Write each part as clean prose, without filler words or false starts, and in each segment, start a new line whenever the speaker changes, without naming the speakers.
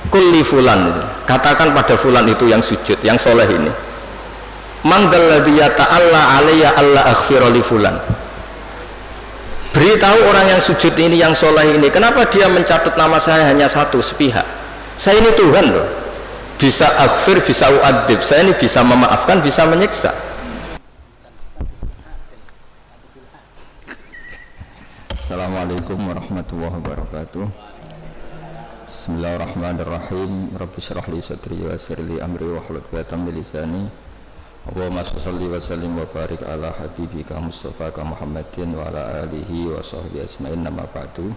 kulli fulan, katakan pada fulan itu yang sujud, yang soleh ini, man dzalladzi yata'alla alayya alla aghfira li fulan, beritahu orang yang sujud ini, yang soleh ini, kenapa dia mencatut nama saya hanya satu sepihak. Saya ini Tuhan loh, bisa aghfir, bisa u'adzib, saya ini bisa memaafkan, bisa menyiksa. Assalamualaikum warahmatullahi wabarakatuh. Bismillahirrahmanirrahim. Rabbi shrah li sadri wa yassir li amri wahlul 'uqdatam min lisani. Allahumma shalli wa sallim wa barik ala habibika Mustafa Muhammadin wa ala alihi wa sahbihi asma'in, nama ba'du.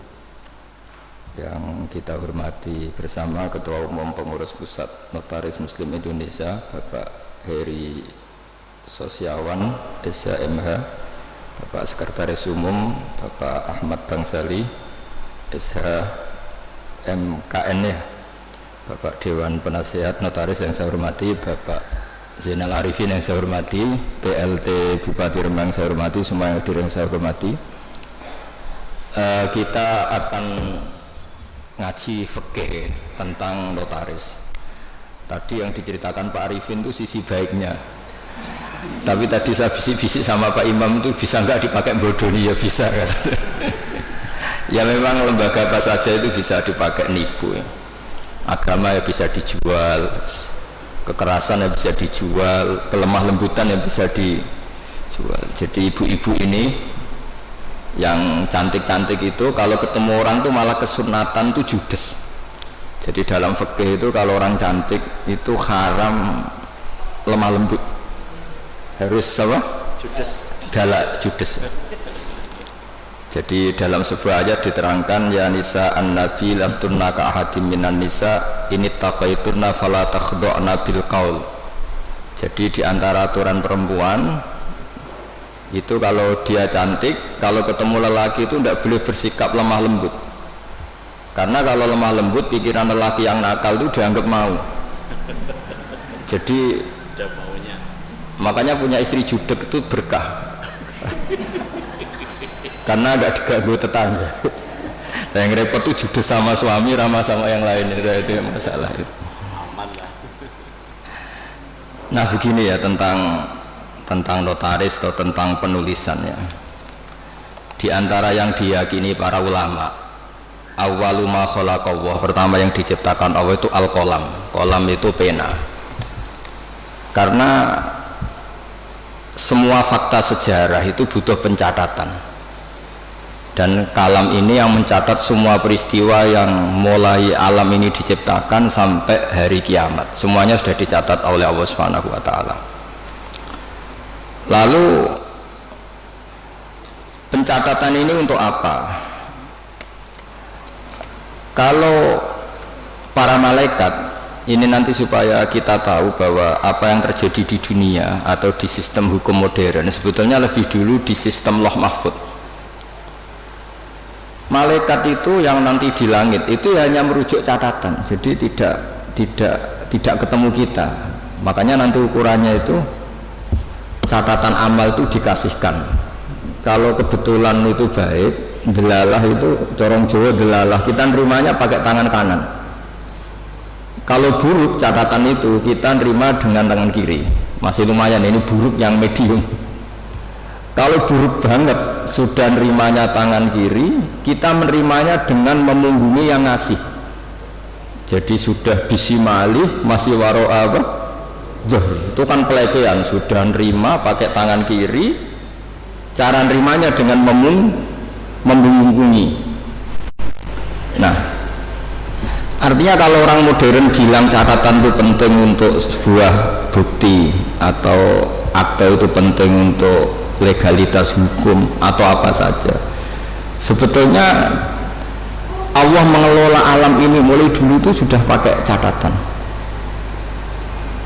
Yang kita hormati bersama Ketua Umum Pengurus Pusat Notaris Muslim Indonesia Bapak Heri Sosiawan SHMH, Bapak Sekretaris Umum Bapak Ahmad Bangsali SHMKN, ya, Bapak Dewan Penasehat Notaris yang saya hormati, Bapak Zainal Arifin yang saya hormati, PLT Bupati Rembang saya hormati, semua yang hadir yang saya hormati. Kita akan ngaji fikih tentang notaris. Tadi yang diceritakan Pak Arifin itu sisi baiknya, tapi tadi saya bisik-bisik sama Pak Imam itu bisa nggak dipakai bodoni, ya bisa kan. Ya memang lembaga apa saja itu bisa dipakai nipu, ya. Agama ya bisa dijual, kekerasan ya bisa dijual, kelemah lembutan yang bisa dijual. Jadi ibu-ibu ini yang cantik-cantik itu kalau ketemu orang tuh malah kesunatan tuh judes. Jadi dalam fikih itu kalau orang cantik itu haram lemah lembut, harus apa? Judes. Galak judes. Jadi dalam sebuah ayat diterangkan, ya nisa an-nabi lastunna ka ahadim minan nisa ini taqaitunna fala takhda'na bil qaul. Jadi di antara aturan perempuan itu kalau dia cantik, kalau ketemu lelaki itu tidak boleh bersikap lemah lembut, karena kalau lemah lembut pikiran lelaki yang nakal itu dianggap mau. Jadi makanya punya istri judek itu berkah karena agak diganggu tetangga. Yang repot tuh judes sama suami, ramah sama yang lain, itu masalah itu. Nah begini ya tentang notaris atau tentang penulisannya. Di antara yang diyakini para ulama, awwalu ma khalaqallah, pertama yang diciptakan Allah itu al-qalam. Qalam itu pena. Karena semua fakta sejarah itu butuh pencatatan. Dan kalam ini yang mencatat semua peristiwa yang mulai alam ini diciptakan sampai hari kiamat. Semuanya sudah dicatat oleh Allah Subhanahu wa taala. Lalu pencatatan ini untuk apa? Kalau para malaikat ini nanti supaya kita tahu bahwa apa yang terjadi di dunia atau di sistem hukum modern sebetulnya lebih dulu di sistem Lauh Mahfuz. Malaikat itu yang nanti di langit itu hanya merujuk catatan, jadi tidak ketemu kita. Makanya nanti ukurannya itu catatan amal itu dikasihkan. Kalau kebetulan itu baik, delalah itu corong Jawa delalah, kita nerimanya pakai tangan kanan. Kalau buruk catatan itu kita nerima dengan tangan kiri, masih lumayan, ini buruk yang medium. Kalau buruk banget sudah nerimanya tangan kiri, kita menerimanya dengan memunggungi yang ngasih. Jadi sudah disimali masih waro apa? Itu kan pelecehan. Sudah nerima pakai tangan kiri, cara nerimanya dengan memunggungi. Nah, artinya kalau orang modern bilang catatan itu penting untuk sebuah bukti atau akte itu penting untuk legalitas hukum atau apa saja, sebetulnya Allah mengelola alam ini mulai dulu itu sudah pakai catatan.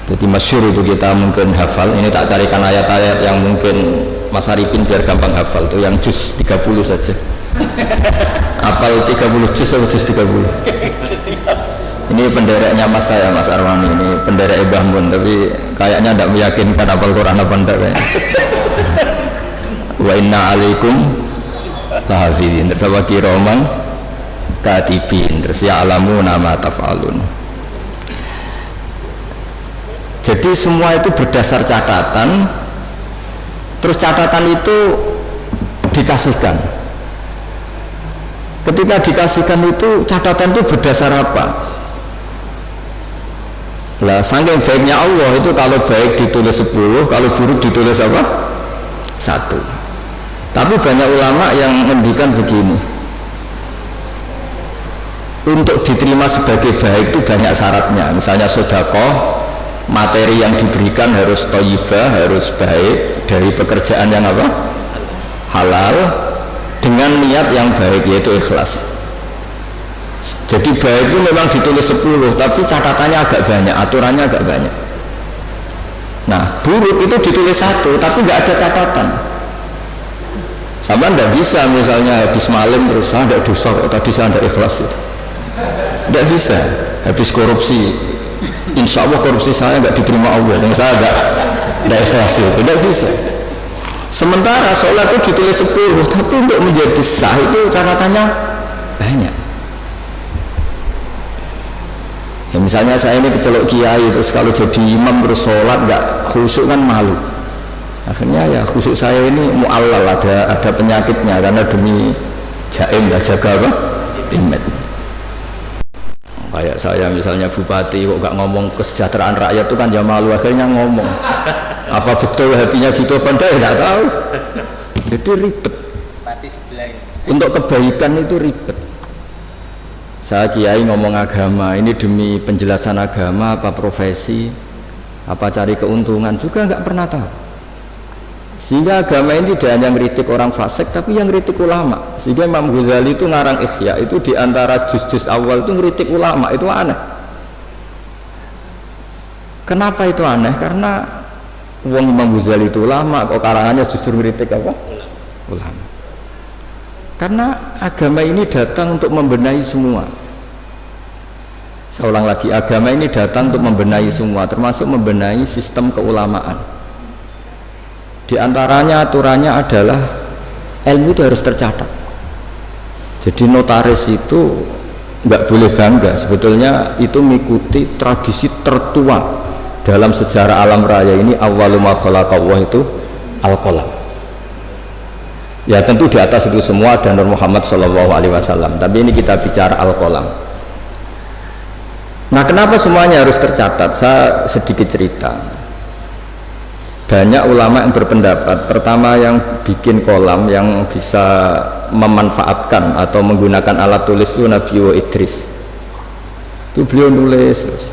Jadi masyhur itu kita mungkin hafal, ini tak carikan ayat-ayat yang mungkin Mas Arifin biar gampang hafal, itu yang juz 30 saja. Hafal 30 juz atau juz 30? Ini pendereknya Mas saya, Mas Arwani, ini penderek Mbah Mun, tapi kayaknya tidak meyakinkan hafal Quran apa enggak kayaknya. Wa inna alaikum lahafidhin, terus apa kiraman katibin, terus ya alamu nama taf'alun. Jadi semua itu berdasar catatan, terus catatan itu dikasihkan. Ketika dikasihkan itu catatan itu berdasar apa? Lah saking baiknya Allah itu, kalau baik ditulis 10, kalau buruk ditulis apa? 1. Tapi banyak ulama yang mendikan begini, untuk diterima sebagai baik itu banyak syaratnya. Misalnya sedekah, materi yang diberikan harus thayyibah, harus baik, dari pekerjaan yang apa? Halal, dengan niat yang baik, yaitu ikhlas. Jadi baik itu memang ditulis 10, tapi catatannya agak banyak, aturannya agak banyak. Nah, buruk itu ditulis 1, tapi nggak ada catatan. Sama nggak bisa misalnya habis malam terus saya nggak dosa, tadi saya nggak ikhlas itu. Nggak bisa. Habis korupsi, insya Allah korupsi saya nggak diterima Allah, dan saya nggak ikhlas itu. Nggak bisa. Sementara sholat itu ditulis 10, tapi untuk menjadi sah itu catatannya banyak. Ya misalnya saya ini kecelok kiai, terus kalau jadi imam terus sholat nggak khusyuk kan malu. Akhirnya ya khusyuk saya ini mu'allal, ada penyakitnya, karena demi jaim, jaga apa? Image. Kayak saya misalnya bupati kok gak ngomong kesejahteraan rakyat itu kan ya malu, akhirnya ngomong. Apa betul hatinya gitu apa enggak, ya gak tahu. Jadi ribet. Untuk kebaikan itu ribet. Saya kiai ngomong agama, ini demi penjelasan agama apa profesi, apa cari keuntungan juga nggak pernah tahu. Sehingga agama ini tidak hanya ngeritik orang fasik, tapi yang ngeritik ulama. Sehingga Imam Ghazali itu ngarang Ihya, itu diantara juz-juz awal itu ngeritik ulama, itu aneh. Kenapa itu aneh? Karena wong Imam Ghazali itu ulama, kok karangannya justru ngeritik apa? Ulama. Karena agama ini datang untuk membenahi semua. Saya ulang lagi, agama ini datang untuk membenahi semua, termasuk membenahi sistem keulamaan. Di antaranya aturannya adalah ilmu itu harus tercatat. Jadi notaris itu nggak boleh bangga, sebetulnya itu mengikuti tradisi tertua dalam sejarah alam raya ini. Awwalu ma khalaqallahu itu al-qalam. Ya tentu di atas itu semua ada Nur Muhammad SAW, tapi ini kita bicara al-qalam. Nah, kenapa semuanya harus tercatat? Saya sedikit cerita. Banyak ulama yang berpendapat, pertama yang bikin kolam yang bisa memanfaatkan atau menggunakan alat tulis itu Nabi Idris. Itu beliau nulis terus.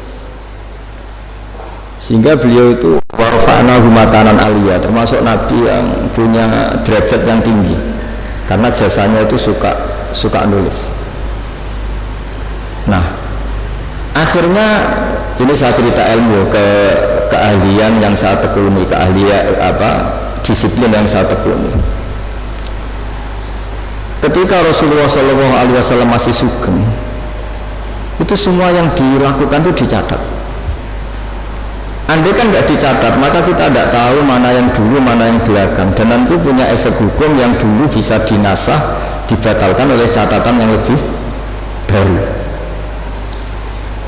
Sehingga beliau itu warfa'na humatanan aliyah, termasuk Nabi yang punya derajat yang tinggi. Karena jasanya itu suka nulis. Nah, akhirnya ini saya cerita ilmu keahlian yang saya tekuni, keahlian disiplin yang saya tekuni. Ketika Rasulullah SAW masih sugeng, itu semua yang dilakukan itu dicatat. Andai kan nggak dicatat, maka kita tidak tahu mana yang dulu, mana yang belakang, dan nanti punya efek hukum yang dulu bisa dinasah, dibatalkan oleh catatan yang lebih baru.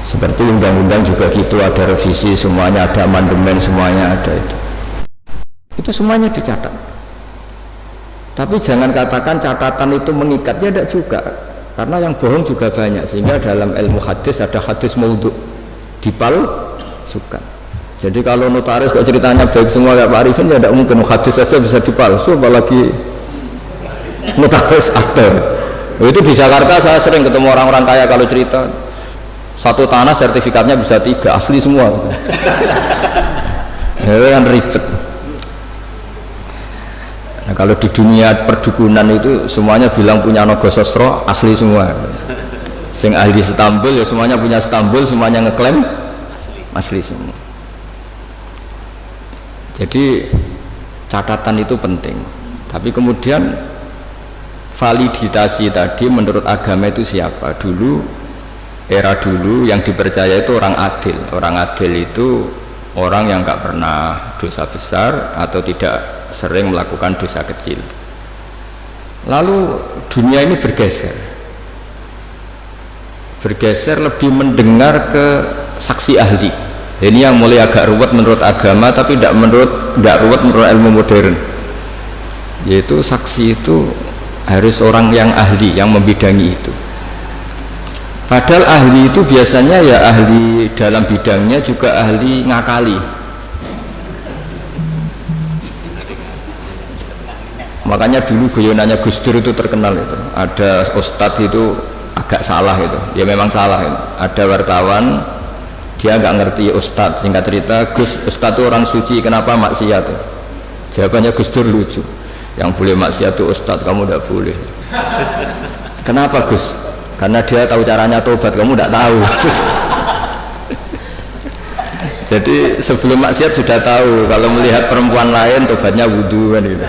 Seperti undang-undang juga gitu, ada revisi, semuanya ada amandemen, semuanya ada itu. Itu semuanya dicatat. Tapi jangan katakan catatan itu mengikat, ya tidak juga. Karena yang bohong juga banyak, sehingga dalam ilmu hadis ada hadis maudhu, dipalsukan. Jadi kalau notaris kok ceritanya baik semua kayak Pak Arifin, ya tidak mungkin hadis saja bisa dipalsu, apalagi notaris aktor. Itu di Jakarta saya sering ketemu orang-orang kaya kalau cerita, satu tanah sertifikatnya bisa 3, asli semua. Ya kan ribet. Nah, kalau di dunia perdukunan itu semuanya bilang punya Nogo Sosro, asli semua. Sing ahli Istanbul ya semuanya punya Istanbul, semuanya ngeklaim asli semua. Jadi catatan itu penting. Tapi kemudian validasi tadi menurut agama itu siapa? Era dulu yang dipercaya itu orang adil. Orang adil itu orang yang nggak pernah dosa besar atau tidak sering melakukan dosa kecil. Lalu dunia ini bergeser lebih mendengar ke saksi ahli. Ini yang mulai agak ruwet menurut agama, tapi tidak ruwet menurut ilmu modern. Yaitu saksi itu harus orang yang ahli, yang membidangi itu. Padahal ahli itu biasanya ya ahli dalam bidangnya, juga ahli ngakali. Makanya dulu guyonannya Gus Dur itu terkenal itu. Ada ustadz itu agak salah itu, ya memang salah itu. Ada wartawan dia nggak ngerti ustadz, singkat cerita ustadz itu orang suci, kenapa maksiat? Jawabannya Gus Dur lucu, yang boleh maksiat itu ustadz, kamu tidak boleh. Kenapa Gus? Karena dia tahu caranya tobat, kamu tidak tahu. Jadi sebelum maksiat sudah tahu, kalau melihat perempuan lain tobatnya wudhu kan gitu.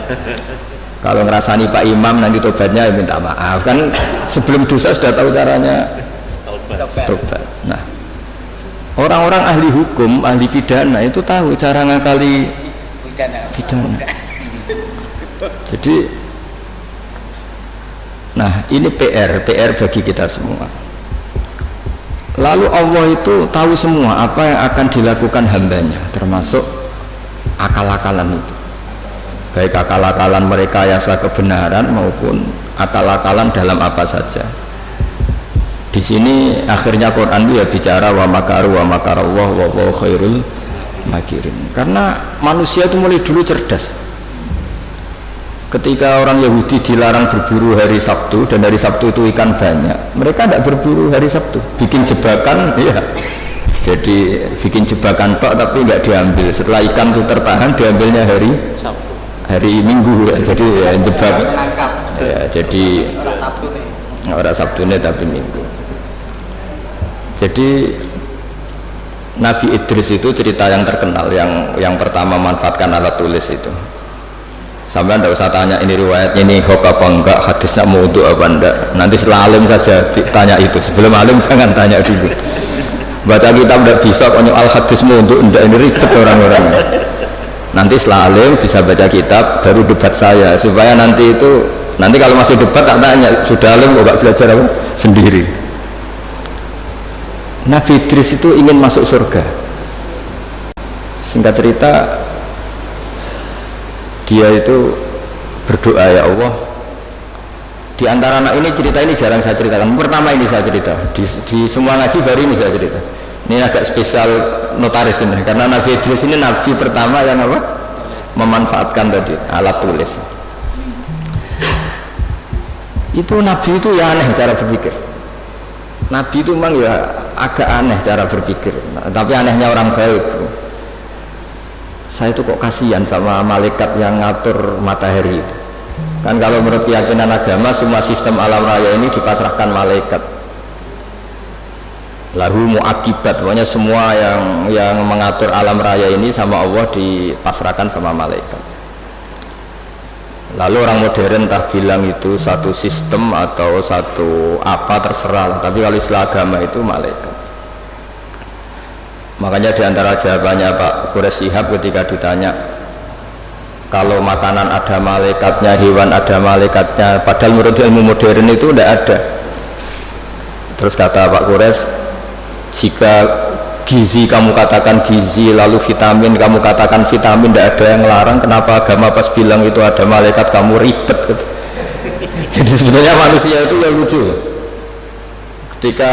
Kalau ngerasani Pak Imam nanti tobatnya minta maaf, kan sebelum dosa sudah tahu caranya tobat. Nah, orang-orang ahli hukum, ahli pidana itu tahu cara ngakali pidana. Jadi, nah ini PR bagi kita semua. Lalu Allah itu tahu semua apa yang akan dilakukan hambanya, termasuk akal-akalan itu. Baik akal-akalan merekayasa kebenaran maupun akal-akalan dalam apa saja. Di sini akhirnya Quran itu ya bicara wa makaru wa makarallah wa huwa khairul makirin. Karena manusia itu mulai dulu cerdas. Ketika orang Yahudi dilarang berburu hari Sabtu dan hari Sabtu itu ikan banyak, mereka tidak berburu hari Sabtu, bikin jebakan, ya. Jadi bikin jebakan tok tapi nggak diambil. Setelah ikan itu tertahan, diambilnya hari Minggu, ya. Jadi ya, jebak, ya, jadi orang Sabtu ini tapi Minggu. Jadi Nabi Idris itu cerita yang terkenal, yang pertama manfaatkan alat tulis itu. Sampai anda usah tanya ini riwayatnya ini hoax apa enggak, hadisnya maudhu apa enggak, nanti setelah alim saja tanya itu, sebelum alim jangan tanya dulu. Baca kitab tidak bisa konyol al hadis maudhu enggak, ini ribet orang-orang. Nanti setelah alim bisa baca kitab baru debat saya, supaya nanti kalau masih debat tak tanya sudah alim kok enggak belajar apa sendiri. Nabi Idris itu ingin masuk surga. Singkat cerita dia itu berdoa, ya Allah, di antara anak ini, cerita ini jarang saya ceritakan, pertama ini saya cerita di semua ngaji baru ini saya cerita. Ini agak spesial notaris ini, karena Nabi Idris ini nabi pertama yang apa? Memanfaatkan tadi alat tulis. Itu nabi itu ya aneh cara berpikir. Nabi itu memang ya agak aneh cara berpikir, tapi anehnya orang baik. Saya itu kok kasihan sama malaikat yang ngatur matahari. Kan kalau menurut keyakinan agama semua sistem alam raya ini dipasrahkan malaikat. Lahu muakibat, pokoknya semua yang mengatur alam raya ini sama Allah dipasrahkan sama malaikat. Lalu orang modern entah bilang itu satu sistem atau satu apa terserah, tapi kalau istilah agama itu malaikat. Makanya diantara jawabannya Pak Quraisy Shihab ketika ditanya kalau makanan ada malaikatnya, hewan ada malaikatnya, padahal menurut ilmu modern itu tidak ada. Terus kata Pak Quraisy, jika gizi kamu katakan gizi, lalu vitamin kamu katakan vitamin, tidak ada yang larang, kenapa agama pas bilang itu ada malaikat kamu ribet gitu. Jadi sebenarnya manusia itu ya lucu. Ketika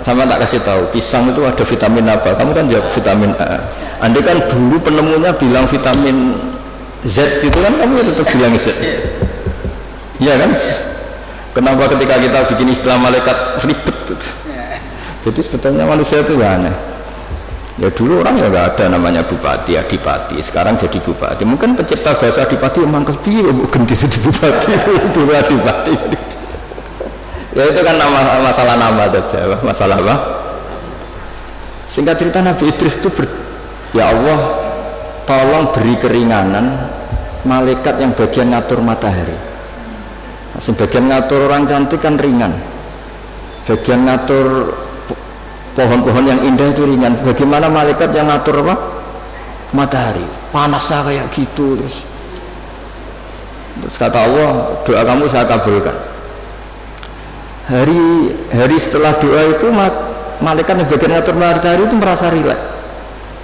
sama tak kasih tahu pisang itu ada vitamin apa, kamu kan jawab vitamin A. Andai kan dulu penemunya bilang vitamin Z gitu kan, kamu tetap bilang Z. Iya kan? Kenapa ketika kita bikin istilah malaikat ribet gitu? Jadi sebetulnya manusia itu aneh. Ya dulu orang ya nggak ada namanya bupati, adipati, sekarang jadi bupati. Mungkin pencipta bahasa adipati memang kepiye bukan jadi bupati itu dulu adipati. Ya itu kan masalah nama saja, masalah apa? Singkat cerita Nabi Idris itu ya Allah, tolong beri keringanan malaikat yang bagian ngatur matahari. Sebagian ngatur orang cantik kan ringan, bagian ngatur pohon-pohon yang indah itu ringan. Bagaimana malaikat yang ngatur apa? Matahari, panasnya kayak gitu. Terus kata Allah, doa kamu saya kabulkan. Hari setelah doa itu malaikat yang bagian ngatur matahari itu merasa rileks.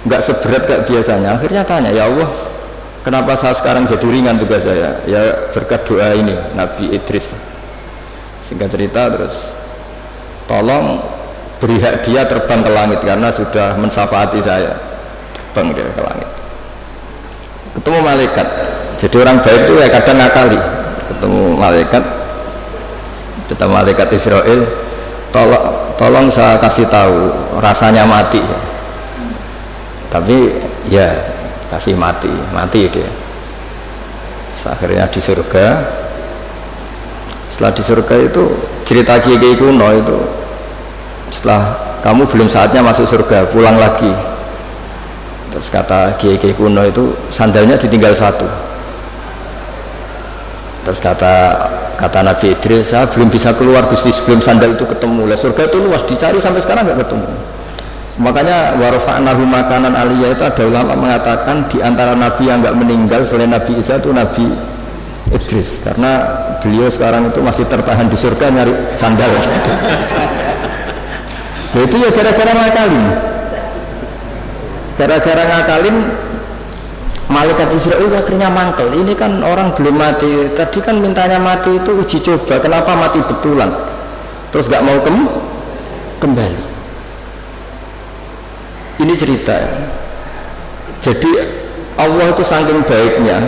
nggak seberat kayak biasanya. Akhirnya tanya, ya Allah, kenapa saya sekarang jadi ringan tugas saya? Ya berkat doa ini Nabi Idris. Singkat cerita terus, tolong beri hak dia terbang ke langit karena sudah mensyafaati saya. Terbang dia ke langit. Ketemu malaikat. Jadi orang baik itu ya kadang ngakali. Ketemu malaikat Israel, tolong saya kasih tahu rasanya mati. Tapi ya kasih mati dia. Akhirnya di surga. Setelah di surga itu cerita kiai kuno itu, setelah kamu belum saatnya masuk surga, pulang lagi. Terus kata kiai kuno itu, sandalnya ditinggal satu. Terus kata Nabi Idris, saya belum bisa keluar Gusti sebelum sandal itu ketemu. Lah surga itu luas, dicari sampai sekarang nggak ketemu. Makanya warfa'nahu makanan aliyah itu ada ulama mengatakan di antara nabi yang nggak meninggal selain Nabi Isa itu Nabi Idris, karena beliau sekarang itu masih tertahan di surga nyari sandal. Nah, itu ya gara-gara ngakalin malaikat Israel akhirnya mangkel. Ini kan orang belum mati, tadi kan mintanya mati itu uji coba, kenapa mati betulan terus gak mau kembali. Ini cerita. Jadi Allah itu saking baiknya,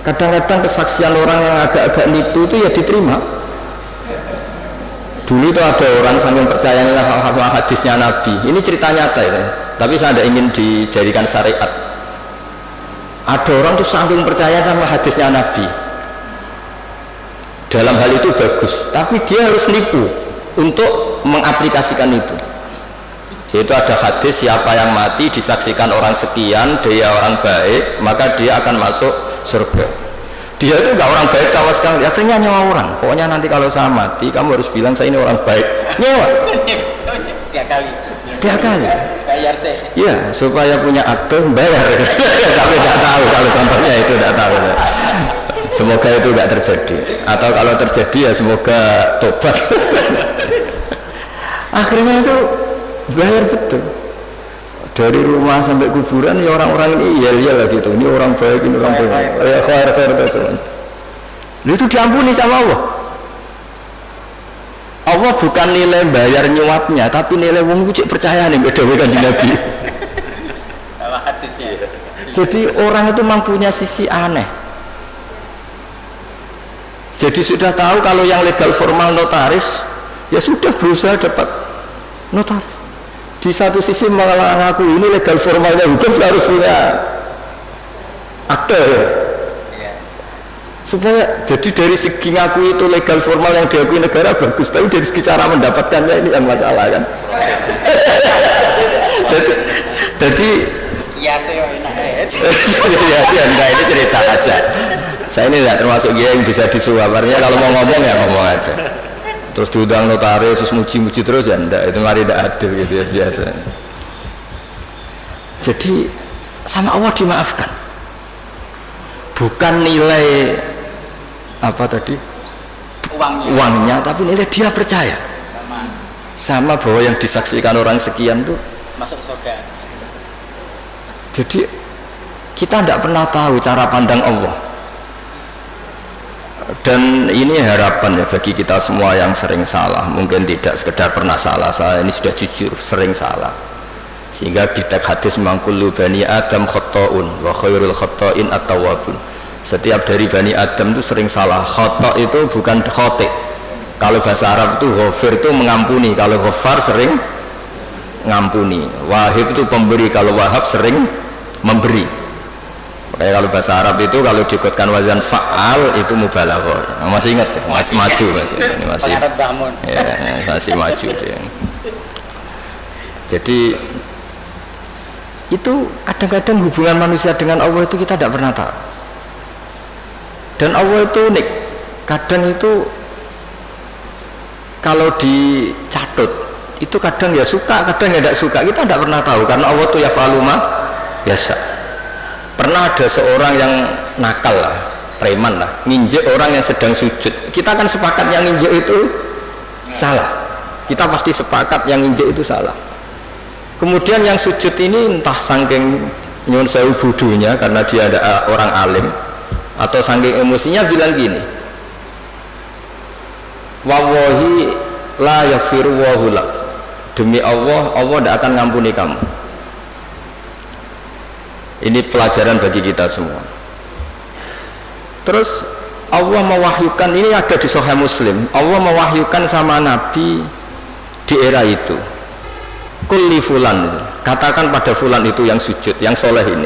kadang-kadang kesaksian orang yang agak-agak nipu itu ya diterima. Dulu itu ada orang saking percayanya hadisnya Nabi, ini cerita nyata itu, tapi saya tidak ingin dijadikan syariat. Ada orang tuh saking percaya sama hadisnya Nabi, dalam hal itu bagus, tapi dia harus nipu untuk mengaplikasikan itu. Yaitu ada hadis, siapa yang mati disaksikan orang sekian, dia orang baik, maka dia akan masuk surga. Dia itu nggak orang baik sama sekali, akhirnya nyewa orang. Pokoknya nanti kalau saya mati, kamu harus bilang saya ini orang baik. Nyewa. Tiga kali. Bayar saya. Iya, supaya punya akte bayar. Tapi nggak tahu kalau contohnya itu nggak tahu. Semoga itu nggak terjadi. Atau kalau terjadi ya semoga tobat. Akhirnya itu bayar betul. Dari rumah sampai kuburan ya orang-orang ini iya lah gitu, ini orang baik, ini orang baik, ya khair terus. Itu diampuni sama Allah. Allah bukan nilai bayar nyuapnya, tapi nilai wong itu percaya nih beda-beda di Nabi. Salah hadisnya. Jadi orang itu mempunyai sisi aneh. Jadi sudah tahu kalau yang legal formal notaris, ya sudah berusaha dapat notaris. Di satu sisi mengaku ini legal formalnya hukum harus punya akte ya. Supaya jadi dari segi ngaku itu legal formal yang diakui negara bagus, tapi dari segi cara mendapatkannya ini yang masalah kan. Jadi ya saya enak ya ini cerita aja. Saya ini tidak termasuk dia yang bisa disuaparnya, kalau mau ngomong ya ngomong aja. Terus diundang notaris, terus muji-muji terus ya enggak, itu mari tidak adil gitu ya biasa. Jadi sama Allah dimaafkan, bukan nilai apa tadi uangnya, tapi nilai dia percaya sama bahwa yang disaksikan orang sekian tuh masuk surga. Jadi kita tidak pernah tahu cara pandang Allah. Dan ini harapan ya bagi kita semua yang sering salah, mungkin tidak sekedar pernah salah, saya ini sudah jujur sering salah, sehingga di teks hadis mangkulu bani Adam khotoun wa khairul khotoin at-tawwabun. Setiap dari bani Adam itu sering salah. Khoto itu bukan khote, kalau bahasa Arab itu ghafir itu mengampuni, kalau ghafar sering ngampuni, wahib itu pemberi, kalau wahab sering memberi. Kayak kalau bahasa Arab itu kalau diikutkan wazan fa'al itu mubalaghah. Masih ingat ya? Masih maju ini masih maju dia. Jadi itu kadang-kadang hubungan manusia dengan Allah itu kita tidak pernah tahu. Dan Allah itu unik. Kadang itu kalau dicatut itu kadang ya suka, kadang ya tidak suka. Kita tidak pernah tahu karena Allah itu yaf'alu ma yasha. Pernah ada seorang yang nakal lah, preman lah, nginjek orang yang sedang sujud. Kita kan sepakat yang nginjek itu salah. Kita pasti sepakat yang nginjek itu salah. Kemudian yang sujud ini entah saking nyun sewu budunya karena dia ada orang alim atau saking emosinya bilang gini, wallahi la yaghfiru wa lak, demi Allah, Allah tidak akan ngampuni kamu. Ini pelajaran bagi kita semua. Terus Allah mewahyukan, ini ada di Sahih Muslim, Allah mewahyukan sama Nabi di era itu, kulli fulan, katakan pada fulan itu yang sujud, yang soleh ini,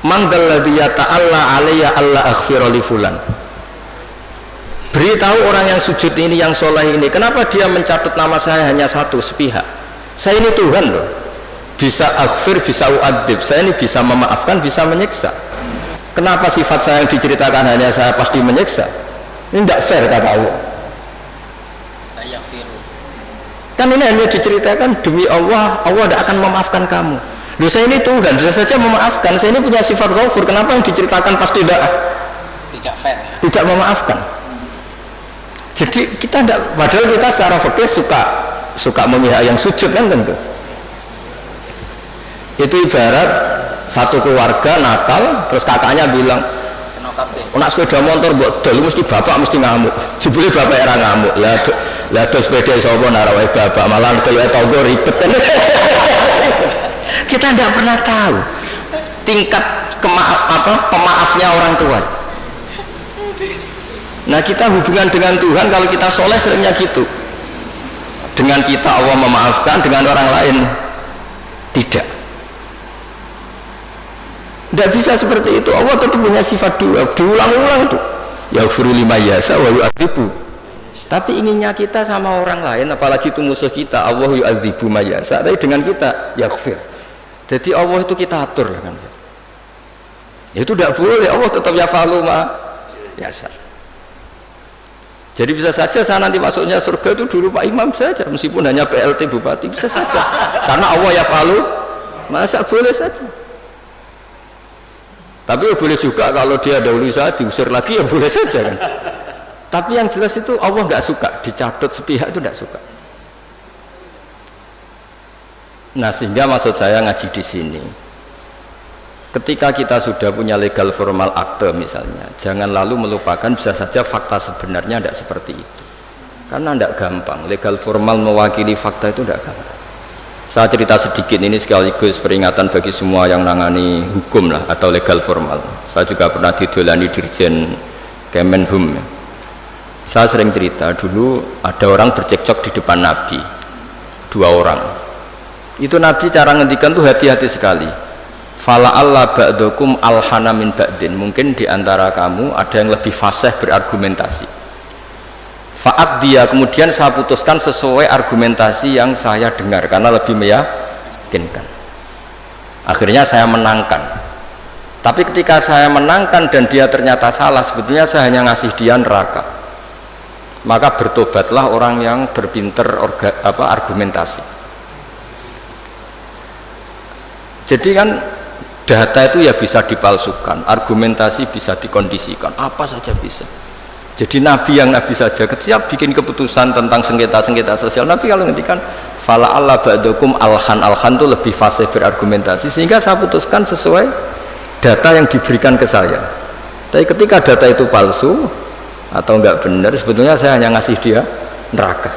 man dzalladzi yata'alla alayya alla aghfira li fulan, beritahu orang yang sujud ini, yang soleh ini, kenapa dia mencatat nama saya hanya satu sepihak. Saya ini Tuhan loh, bisa aghfir, bisa uadzib, saya ini bisa memaafkan, bisa menyiksa. Kenapa sifat saya yang diceritakan hanya saya pasti menyiksa? Ini tidak fair kata Allah. Kan ini hanya diceritakan demi Allah, Allah tidak akan memaafkan kamu. Loh, saya ini Tuhan, bisa saja memaafkan, saya ini punya sifat ghafur, kenapa yang diceritakan pasti tidak fair, tidak memaafkan? Jadi kita tidak, padahal kita secara fikih suka memihak yang sujud kan tentu. Itu ibarat satu keluarga nakal, terus kakaknya bilang, nak sepeda motor buat dol mesti bapak mesti ngamuk, jebule bapak era ngamuk, lah do sepeda sapa narawai bapak malah kayak tonggo ribet kan. Kita tidak pernah tahu tingkat pemaafnya orang tua. Nah, kita hubungan dengan Tuhan kalau kita soleh seringnya gitu, dengan kita Allah memaafkan, dengan orang lain tidak. Tidak bisa seperti itu. Allah tetap punya sifat dua, diulang-ulang tuh. Yaghfiru liman yasha wa yu'adzibu. Tapi inginnya kita sama orang lain, apalagi itu musuh kita, Allah yu'adzibu man yasha, tapi dengan kita yaghfir. Jadi Allah itu kita atur kan. Itu tidak boleh, Allah tetap yaf'alu ma yasha. Jadi bisa saja saya nanti masuknya surga itu dulu Pak Imam saja, meskipun hanya PLT bupati, bisa saja. Karena Allah yaf'alu masa boleh saja. Tapi ya boleh juga kalau dia dahulu saya diusir lagi ya boleh saja kan. Tapi yang jelas itu Allah nggak suka dicatut sepihak, itu nggak suka. Nah, sehingga maksud saya ngaji di sini, ketika kita sudah punya legal formal akte misalnya, jangan lalu melupakan bisa saja fakta sebenarnya tidak seperti itu. Karena tidak gampang, legal formal mewakili fakta itu tidak gampang. Saya cerita sedikit ini sekaligus peringatan bagi semua yang nangani hukum lah atau legal formal. Saya juga pernah didolani Dirjen Kemenhum. Saya sering cerita dulu ada orang bercekcok di depan Nabi, 2 orang. Itu Nabi cara ngendikan tuh hati-hati sekali. Fala Allah ba'dukum alhana min ba'din. Mungkin di antara kamu ada yang lebih fasih berargumentasi. Faat dia, kemudian saya putuskan sesuai argumentasi yang saya dengar karena lebih meyakinkan. Akhirnya saya menangkan. Tapi ketika saya menangkan dan dia ternyata salah, sebetulnya saya hanya ngasih dia neraka. Maka bertobatlah orang yang berpinter argumentasi. Jadi kan data itu ya bisa dipalsukan, argumentasi bisa dikondisikan, apa saja bisa. Jadi Nabi yang Nabi saja ketika bikin keputusan tentang sengketa-sengketa sosial, Nabi kalau ngendikan fala Allah ba'dukum alhan itu lebih fasih berargumentasi, sehingga saya putuskan sesuai data yang diberikan ke saya. Tapi ketika data itu palsu atau enggak benar, sebetulnya saya hanya ngasih dia neraka.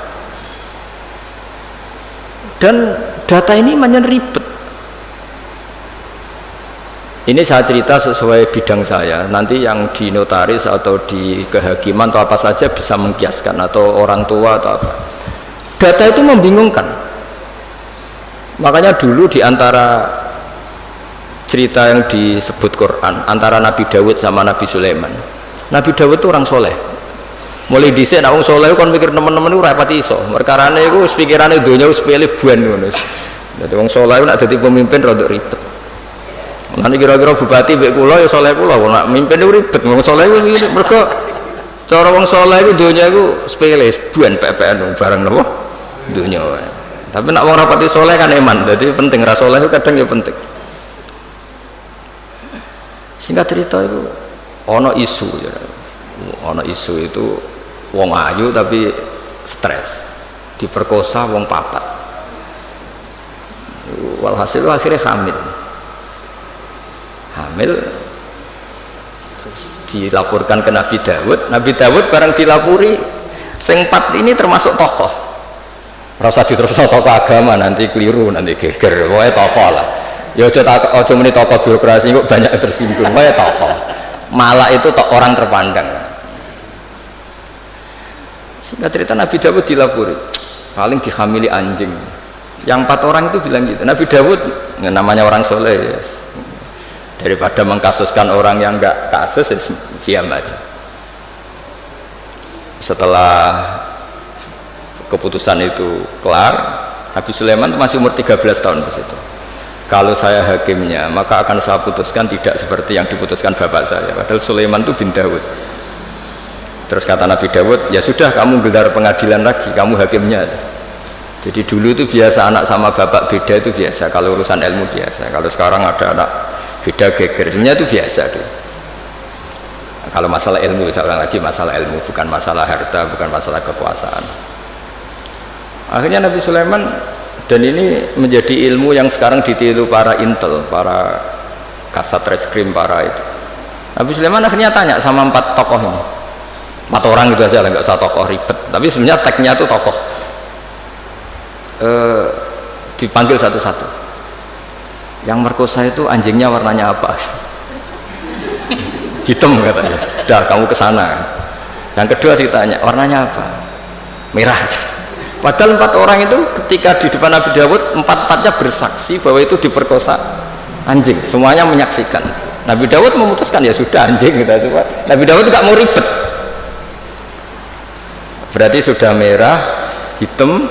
Dan data ini banyak ribet. Ini saya cerita sesuai bidang saya. Nanti yang di notaris atau di kehakiman atau apa saja bisa mengkiaskan, atau orang tua atau apa. Data itu membingungkan. Makanya dulu di antara cerita yang disebut Quran antara Nabi Dawud sama Nabi Sulaiman. Nabi Dawud itu orang soleh. Mulai dhisik nek wong soleh kon mikir teman-teman itu rapati iso. Perkarane iku wis pikirane donya wis pilih buan ngono. Dadi wong soleh nek dadi pemimpin rada ribet. Nanti kira-kira bupati mbek kula ya saleh kula nak mimpin itu ribet. Wong saleh iku mergo cara wong saleh iku donya iku sepele, buan PPN bareng napa donya wae. Tapi nak wong rapati saleh kan iman. Jadi penting ra saleh itu kadang ya penting. Singkat cerita itu ana isu ya. Ana isu itu wong ayu tapi stres. Diperkosa wong papat. Walhasil akhirnya hamil dilaporkan ke Nabi Dawud barang dilapuri sing 4 ini termasuk tokoh, rasa diterusno tokoh agama nanti keliru nanti geger, pokoknya tokoh lah ya aja muni tokoh birokrasi kok banyak tersinggung, pokoknya tokoh malah itu orang terpandang. Singkat cerita Nabi Dawud dilapuri paling dihamili anjing, yang 4 orang itu bilang gitu. Nabi Dawud namanya orang soleh yes. Daripada mengkasuskan orang yang enggak kasus ya diam aja. Setelah keputusan itu kelar, Nabi Sulaiman itu masih umur 13 tahun di situ. Kalau saya hakimnya maka akan saya putuskan tidak seperti yang diputuskan bapak saya, padahal Sulaiman itu bin Dawud. Terus kata Nabi Dawud, ya sudah kamu gelar pengadilan lagi, kamu hakimnya. Jadi dulu itu biasa anak sama bapak beda itu biasa, kalau urusan ilmu biasa. Kalau sekarang ada anak beda geger, sebenarnya itu biasa tuh. Kalau masalah ilmu, saya ulang lagi masalah ilmu, bukan masalah harta, bukan masalah kekuasaan. Akhirnya Nabi Sulaiman, dan ini menjadi ilmu yang sekarang ditiru para intel, para kasat reskrim, para itu. Nabi Sulaiman akhirnya tanya sama 4 tokoh ini, 4 orang itu aja lah, nggak usah tokoh ribet. Tapi sebenarnya tagnya itu tokoh. Dipanggil satu-satu. Yang merkosa itu anjingnya warnanya apa? Hitam katanya. Dah kamu kesana. Yang kedua ditanya warnanya apa? Merah. Padahal 4 orang itu ketika di depan Nabi Dawud 4-4-nya bersaksi bahwa itu diperkosa anjing. Semuanya menyaksikan. Nabi Dawud memutuskan ya sudah anjing kita coba. Nabi Dawud nggak mau ribet. Berarti sudah merah, hitam,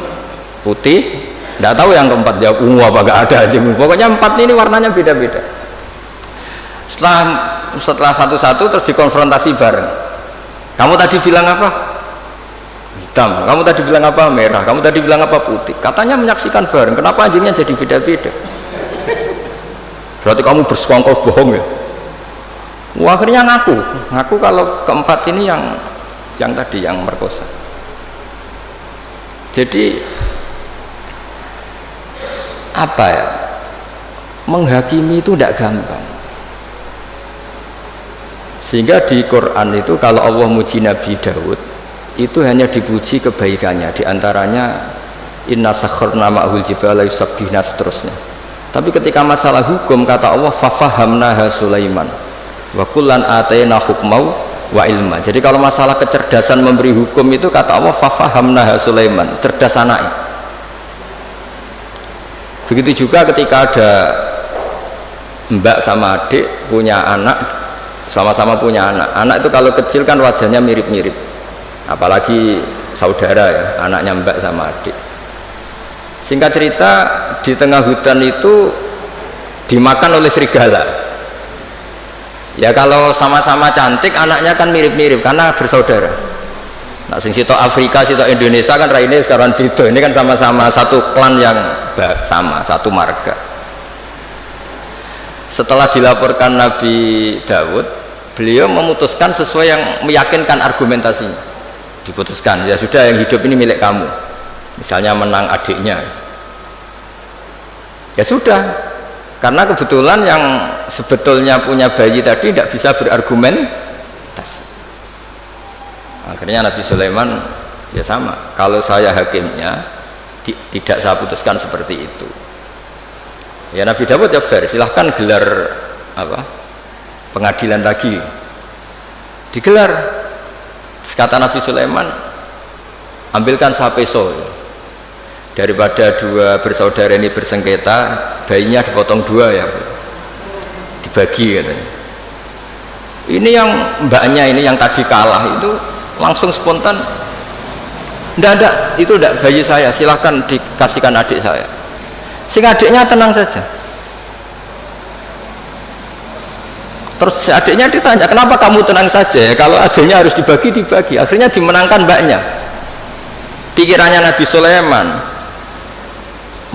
putih. Nggak tahu yang keempat jawab apa nggak ada anjing. Pokoknya 4 ini warnanya beda-beda. Setelah satu-satu terus dikonfrontasi bareng. Kamu tadi bilang apa? Hitam. Kamu tadi bilang apa? Merah. Kamu tadi bilang apa? Putih. Katanya menyaksikan bareng. Kenapa anjingnya jadi beda-beda? Berarti kamu bersekongkol bohong ya? Wah, akhirnya ngaku kalau keempat ini yang tadi yang merkosa. Jadi apa ya? Menghakimi itu tidak gampang. Sehingga di Quran itu kalau Allah muji Nabi Dawud itu hanya dipuji kebaikannya, diantaranya inna sakharna ma'hul jibala yusabbihna seterusnya. Tapi ketika masalah hukum kata Allah fafahamnaha Sulaiman wa kullan atayna hukmau wa ilma. Jadi kalau masalah kecerdasan memberi hukum itu kata Allah fafahamnaha Sulaiman, cerdas anaknya. Begitu juga ketika ada mbak sama adik punya anak, sama-sama punya anak itu kalau kecil kan wajahnya mirip-mirip, apalagi saudara ya, anaknya mbak sama adik. Singkat cerita di tengah hutan itu dimakan oleh serigala. Ya kalau sama-sama cantik anaknya kan mirip-mirip karena bersaudara. Nah sing sitok Afrika, sitok Indonesia kan raine sekarang video, ini kan sama-sama satu klan yang sama, satu marga. Setelah dilaporkan Nabi Dawud, beliau memutuskan sesuai yang meyakinkan argumentasinya. Diputuskan, ya sudah yang hidup ini milik kamu. Misalnya menang adiknya. Ya sudah, karena kebetulan yang sebetulnya punya bayi tadi tidak bisa berargumentasi. Akhirnya Nabi Sulaiman ya sama, kalau saya hakimnya tidak saya putuskan seperti itu. Ya Nabi Dawud ya fair, silahkan gelar apa pengadilan lagi, digelar. Kata Nabi Sulaiman, ambilkan sapeso daripada 2 bersaudara ini bersengketa, bayinya dipotong 2 ya, dibagi katanya. Ini yang mbaknya ini yang tadi kalah itu langsung spontan, itu tidak bayi saya, silahkan dikasihkan adik saya. Sing adiknya tenang saja. Terus adiknya ditanya, kenapa kamu tenang saja? Kalau adiknya harus dibagi. Akhirnya dimenangkan mbaknya. Pikirannya Nabi Sulaiman,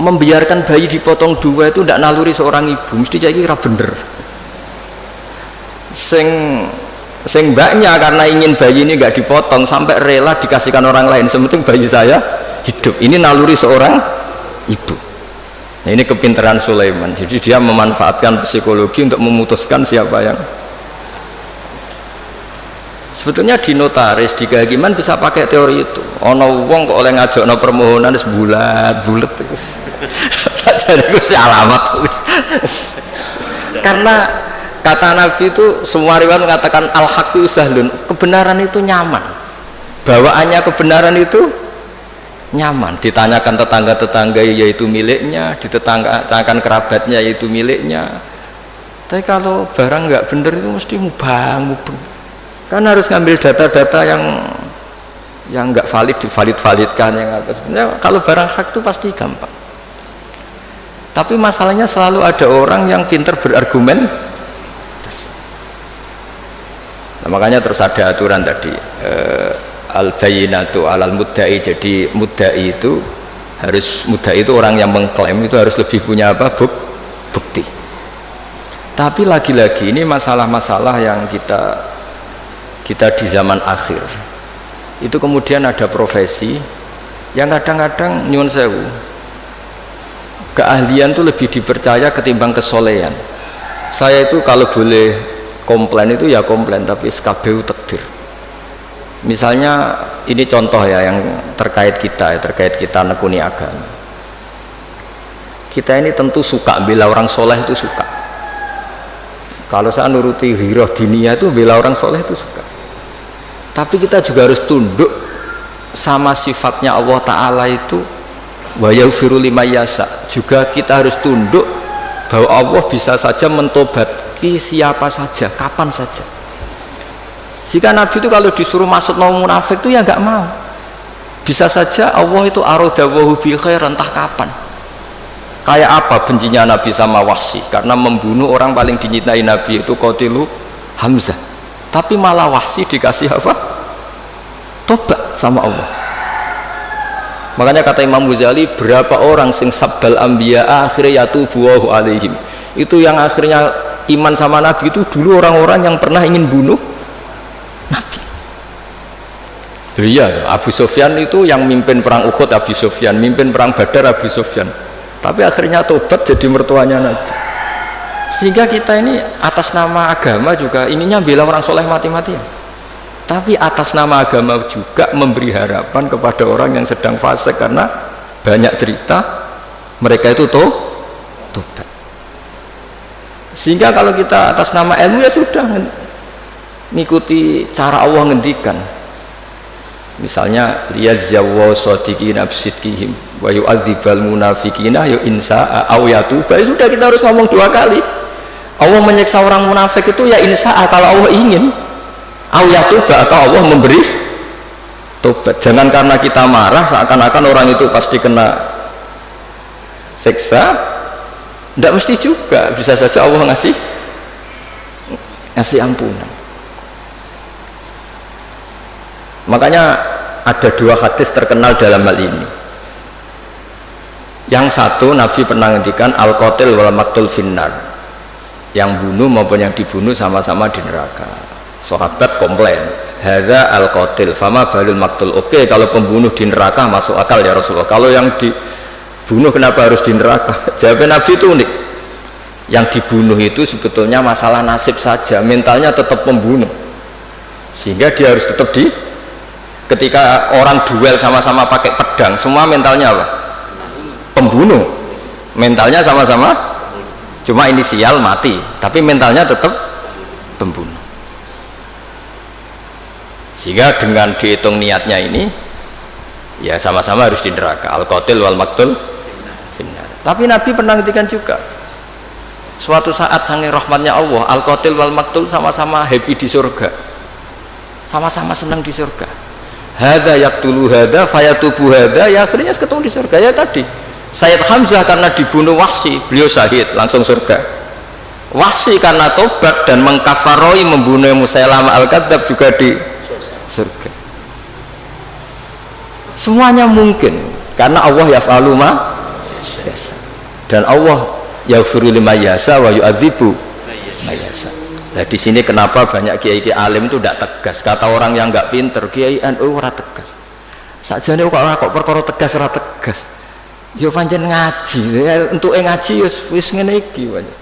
membiarkan bayi dipotong 2 itu tidak naluri seorang ibu, mesti jadi kira bener. Sing mbaknya karena ingin bayi ini nggak dipotong sampai rela dikasihkan orang lain, sementing bayi saya hidup. Ini naluri seorang ibu. Nah, ini kepintaran Sulaiman. Jadi dia memanfaatkan psikologi untuk memutuskan siapa yang. Sebetulnya di notaris, di kehakiman bisa pakai teori itu. Ono wong kok oleh ngajakno permohonan wis bulat terus. Saja itu alamat terus. Karena kata Nabi itu semua riwayat mengatakan al-haqqu sahlun, kebenaran itu nyaman. Bawaannya kebenaran itu nyaman. Ditanyakan tetangga-tetangga yaitu miliknya, ditanyakan kerabatnya yaitu miliknya. Tapi kalau barang nggak bener itu mesti mubang. Kan harus ngambil data-data yang nggak validkan yang apa. Sebenarnya kalau barang hak itu pasti gampang. Tapi masalahnya selalu ada orang yang pintar berargumen. Nah, makanya terus ada aturan tadi al-bayyinatu alal mudda'i. Jadi mudda'i itu orang yang mengklaim itu harus lebih punya apa? Bukti. Tapi lagi-lagi ini masalah-masalah yang kita di zaman akhir itu kemudian ada profesi yang kadang-kadang nyuwun sewu keahlian itu lebih dipercaya ketimbang kesolehan. Saya itu kalau boleh komplain itu ya komplain, tapi SKBU takdir. Misalnya ini contoh ya yang terkait kita nekuni agama. Kita ini tentu suka bela orang soleh, itu suka. Kalau saya nuruti ghirah diniyah itu bela orang soleh itu suka. Tapi kita juga harus tunduk sama sifatnya Allah Ta'ala itu wa yaghfiru liman yasha. Juga kita harus tunduk bahwa Allah bisa saja mentobati siapa saja, kapan saja. Jika Nabi itu kalau disuruh masuk mau munafik itu ya nggak mau. Bisa saja Allah itu aradawahu bi khair, entah kapan. Kayak apa bencinya Nabi sama Wahsy karena membunuh orang paling dicintai Nabi itu Qatilu Hamzah. Tapi malah Wahsy dikasih apa? Tobat sama Allah. Makanya kata Imam Ghazali, berapa orang sing sabbal anbiya akhirnya yatubu alaihim. Itu yang akhirnya iman sama Nabi itu dulu orang-orang yang pernah ingin bunuh Nabi. Iya, Abu Sufyan itu yang mimpin perang Uhud, Abu Sufyan mimpin perang Badar, Abu Sufyan. Tapi akhirnya tobat jadi mertuanya Nabi. Sehingga kita ini atas nama agama juga ininya bela orang soleh mati-matian, tapi atas nama agama juga memberi harapan kepada orang yang sedang fasik, karena banyak cerita mereka itu tobat. Sehingga kalau kita atas nama ilmu ya sudah ngikuti cara Allah ngendikan. Misalnya liyajzawa shadiqina bisidqihim wa yu'adzibal munafiqina ya insa'a aw yatuba. Sudah, kita harus ngomong 2 kali. Allah menyiksa orang munafik itu ya insa'a kalau Allah ingin, aw yatuba atau Allah memberi tobat. Jangan karena kita marah seakan-akan orang itu pasti kena siksa. Tidak mesti juga, bisa saja Allah ngasih ampunan. Makanya ada 2 hadis terkenal dalam hal ini. Yang satu Nabi pernah ngendikan al-qatil wal maqtul finnar, yang bunuh maupun yang dibunuh sama-sama di neraka. Sahabat komplain, hadza al-qatil fama balul maqtul. Oke, kalau pembunuh di neraka masuk akal ya Rasulullah, kalau yang dibunuh kenapa harus di neraka? Jawab Nabi itu unik. Yang dibunuh itu sebetulnya masalah nasib saja, mentalnya tetap pembunuh, sehingga dia harus tetap ketika orang duel sama-sama pakai pedang, semua mentalnya apa? Pembunuh. Mentalnya sama-sama, cuma inisial mati, tapi mentalnya tetap pembunuh. Sehingga dengan dihitung niatnya ini, ya sama-sama harus di neraka. Al-qatil wal maqtul finnar. Tapi Nabi pernah ngendikan juga, suatu saat saking rahmatnya Allah, al-qatil wal maqtul sama-sama happy di surga, sama-sama senang di surga. Hadza yaqtulu hadza fayatubu hadza, ya akhirnya ketemu di surga. Ya tadi Sayyid Hamzah karena dibunuh Wahsy, beliau syahid langsung surga. Wahsy karena tobat dan mengkafaroi membunuh Musailamah al-Kadzdzab juga di surga. Semuanya mungkin karena Allah yaf'alu ma yasha, dan Allah yaghfiru liman yasha wa yu'adzibu man yasha. Nah, di sini kenapa banyak kiai-kiai alim itu tidak tegas. Kata orang yang nggak pinter, kiai NU ora tegas. Sakjane kok perkara tegas ora tegas. yo pancen ngaji untuk ngaji wis ngene iki pancen.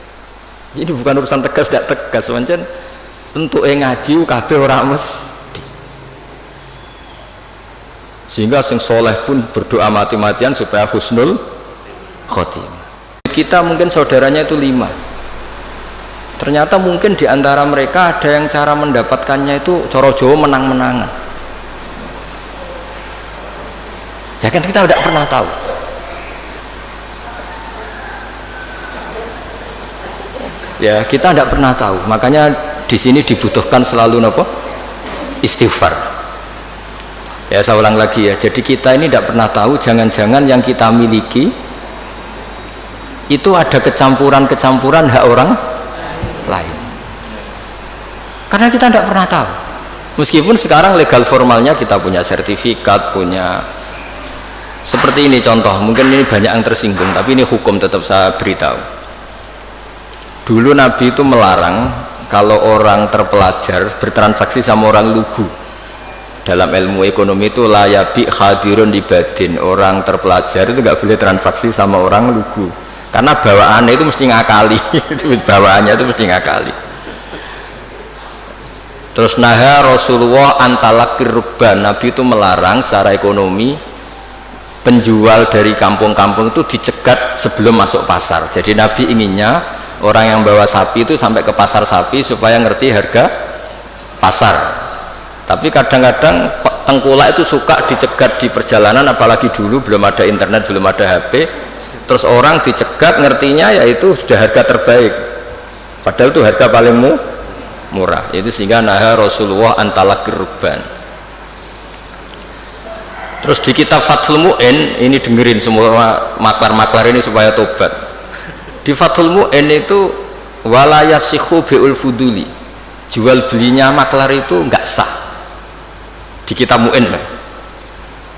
Ini bukan urusan tegas tidak tegas pancen untuk ngaji kabeh ora mesti. Sehingga sing soleh pun berdoa mati-matian supaya husnul khotimah. Kita mungkin saudaranya itu 5. Ternyata mungkin diantara mereka ada yang cara mendapatkannya itu coro Jawa menang-menangan. Ya kan kita tidak pernah tahu. Ya kita tidak pernah tahu. Makanya di sini dibutuhkan selalu apa? Istighfar. Ya saya ulang lagi ya. Jadi kita ini tidak pernah tahu. Jangan-jangan yang kita miliki itu ada kecampuran-kecampuran hak orang lain. Karena kita tidak pernah tahu. Meskipun sekarang legal formalnya kita punya sertifikat, punya seperti ini contoh. Mungkin ini banyak yang tersinggung, tapi ini hukum tetap saya beritahu. Dulu Nabi itu melarang kalau orang terpelajar bertransaksi sama orang lugu. Dalam ilmu ekonomi itu layabi hadirun libadin. Orang terpelajar itu nggak boleh transaksi sama orang lugu. Karena bawaannya itu mesti ngakali. Bawaannya itu mesti ngakali. Terus naha Rasulullah antalakir rukban. Nabi itu melarang secara ekonomi penjual dari kampung-kampung itu dicegat sebelum masuk pasar. Jadi Nabi inginnya orang yang bawa sapi itu sampai ke pasar sapi supaya ngerti harga pasar. Tapi kadang-kadang tengkulak itu suka dicegat di perjalanan, apalagi dulu belum ada internet, belum ada HP. Terus orang dicegat ngertinya yaitu sudah harga terbaik, padahal itu harga paling murah. Itu sehingga naha Rasulullah antalakir rukban. Terus di kitab Fathul Mu'in ini dengerin semua maklar-maklar ini supaya tobat. Di Fathul Mu'in itu walayasihu bi'ul fuduli, jual belinya maklar itu nggak sah di kitab Mu'in.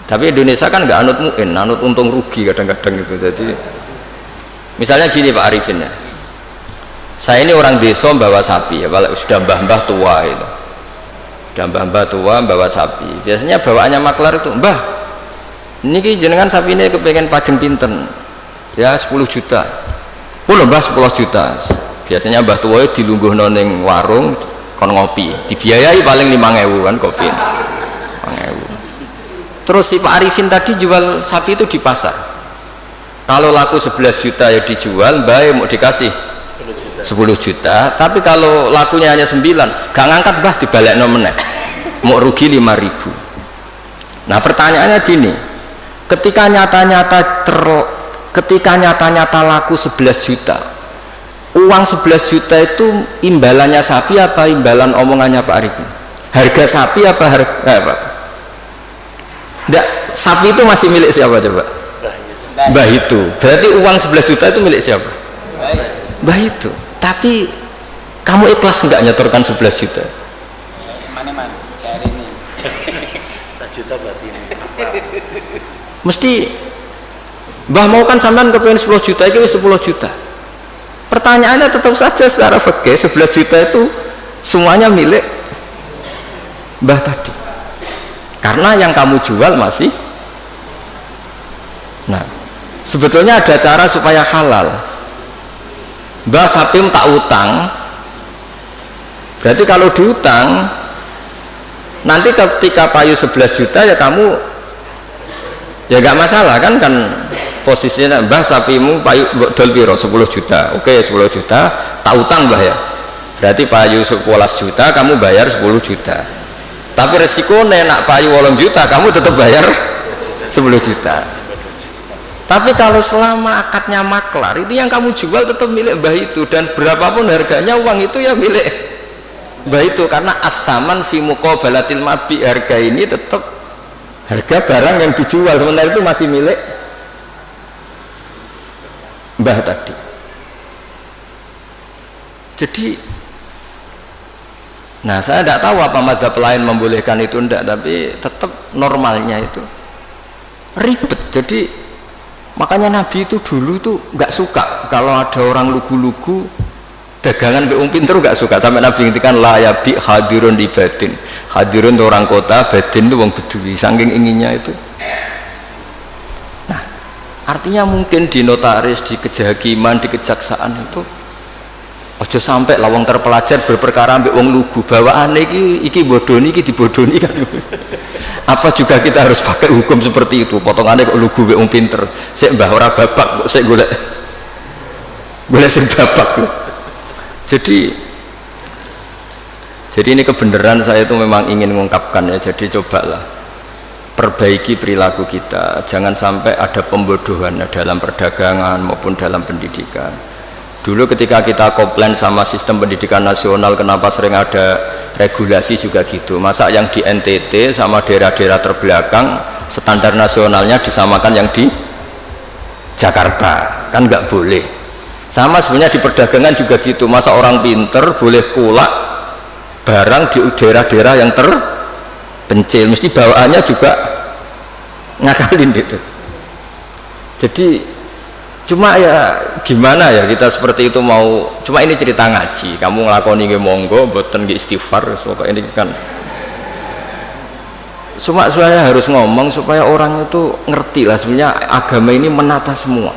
Tapi Indonesia kan nggak anut Mu'in, anut untung rugi kadang-kadang gitu. Jadi misalnya gini Pak Arifin ya, saya ini orang desa bawa sapi ya, sudah mbah-mbah tua itu, sudah mbah-mbah tua bawa sapi. Biasanya bawaannya maklar itu, mbah ini jenengan sapi ini kepengen pajeng pinten ya 10 juta. Oh mbah 10 juta. Biasanya mbah tua itu dilungguh noneng warung kon ngopi, dibiayai paling 5.000 kan kopi. 5.000. Terus si Pak Arifin tadi jual sapi itu di pasar. Kalau laku 11 juta ya dijual, baik mau dikasih 10 juta. Tapi kalau lakunya hanya 9, gak ngangkat bah dibalik nomennya, mau rugi 5.000. Nah pertanyaannya gini, ketika nyata-nyata laku 11 juta, uang 11 juta itu imbalannya sapi apa imbalan omongannya Pak Arifin? Harga sapi apa harga apa? Enggak, sapi itu masih milik siapa coba? Mbah itu. Berarti uang 11 juta itu milik siapa? Mbah itu. Tapi kamu ikhlas enggak nyetorkan 11 juta?
Mana cari ini. 1 juta berarti ini.
Mesti Mbah mau kan sampean kepengen 10 juta itu 10 juta. Pertanyaannya tetap saja secara fikih 11 juta itu semuanya milik Mbah tadi. Karena yang kamu jual masih. Nah, sebetulnya ada cara supaya halal. Mbah sapi tak utang. Berarti kalau diutang nanti ketika payu 11 juta ya kamu ya gak masalah kan posisinya mbah sapimu payu dol piro 10 juta. Oke 10 juta tak utang mbah ya. Berarti payu 11 juta kamu bayar 10 juta. Tapi resikonya nak payu 8 juta kamu tetap bayar 10 juta. Tapi kalau selama akadnya maklar itu yang kamu jual tetap milik mbah itu, dan berapapun harganya uang itu ya milik mbah itu, karena as-saman fi muqabalatil mabi, harga ini tetap harga barang yang dijual, sementara itu masih milik mbah tadi. Jadi nah saya tidak tahu apa mazhab lain membolehkan itu enggak, tapi tetap normalnya itu ribet. Jadi makanya Nabi itu dulu itu nggak suka kalau ada orang lugu-lugu dagangan ke pinter, nggak suka. Sampai Nabi ngintikan la yabi hadirun di badin, hadirun itu orang kota, badin itu orang bedui, saking inginnya itu. Nah Artinya mungkin di notaris, di kejahakiman, di kejaksaan itu ojo sampai lawang terpelajar berperkara ambek wong lugu bawaane iki bodoni iki dibodoni kan. Apa juga kita harus pakai hukum seperti itu? Potongannya kok lugu mbek wong pinter. Sik mbah ora babak kok sik golek sing babak. Jadi ini kebenaran saya itu memang ingin mengungkapkan ya. Jadi cobalah perbaiki perilaku kita, jangan sampai ada pembodohan dalam perdagangan maupun dalam pendidikan. Dulu ketika kita komplain sama sistem pendidikan nasional, kenapa sering ada regulasi juga gitu. Masa yang di NTT sama daerah-daerah terbelakang standar nasionalnya disamakan yang di Jakarta, kan nggak boleh. Sama sebenarnya di perdagangan juga gitu. Masa orang pinter boleh kulak barang di daerah-daerah yang terpencil, mesti bawaannya juga ngakalin gitu. Jadi cuma ya gimana ya kita seperti itu mau, cuma ini cerita ngaji, kamu ngelakoni nggih monggo, mboten nggih istighfar, pokoknya ini kan cuma saya harus ngomong supaya orang itu ngerti lah sebenarnya agama ini menata semua.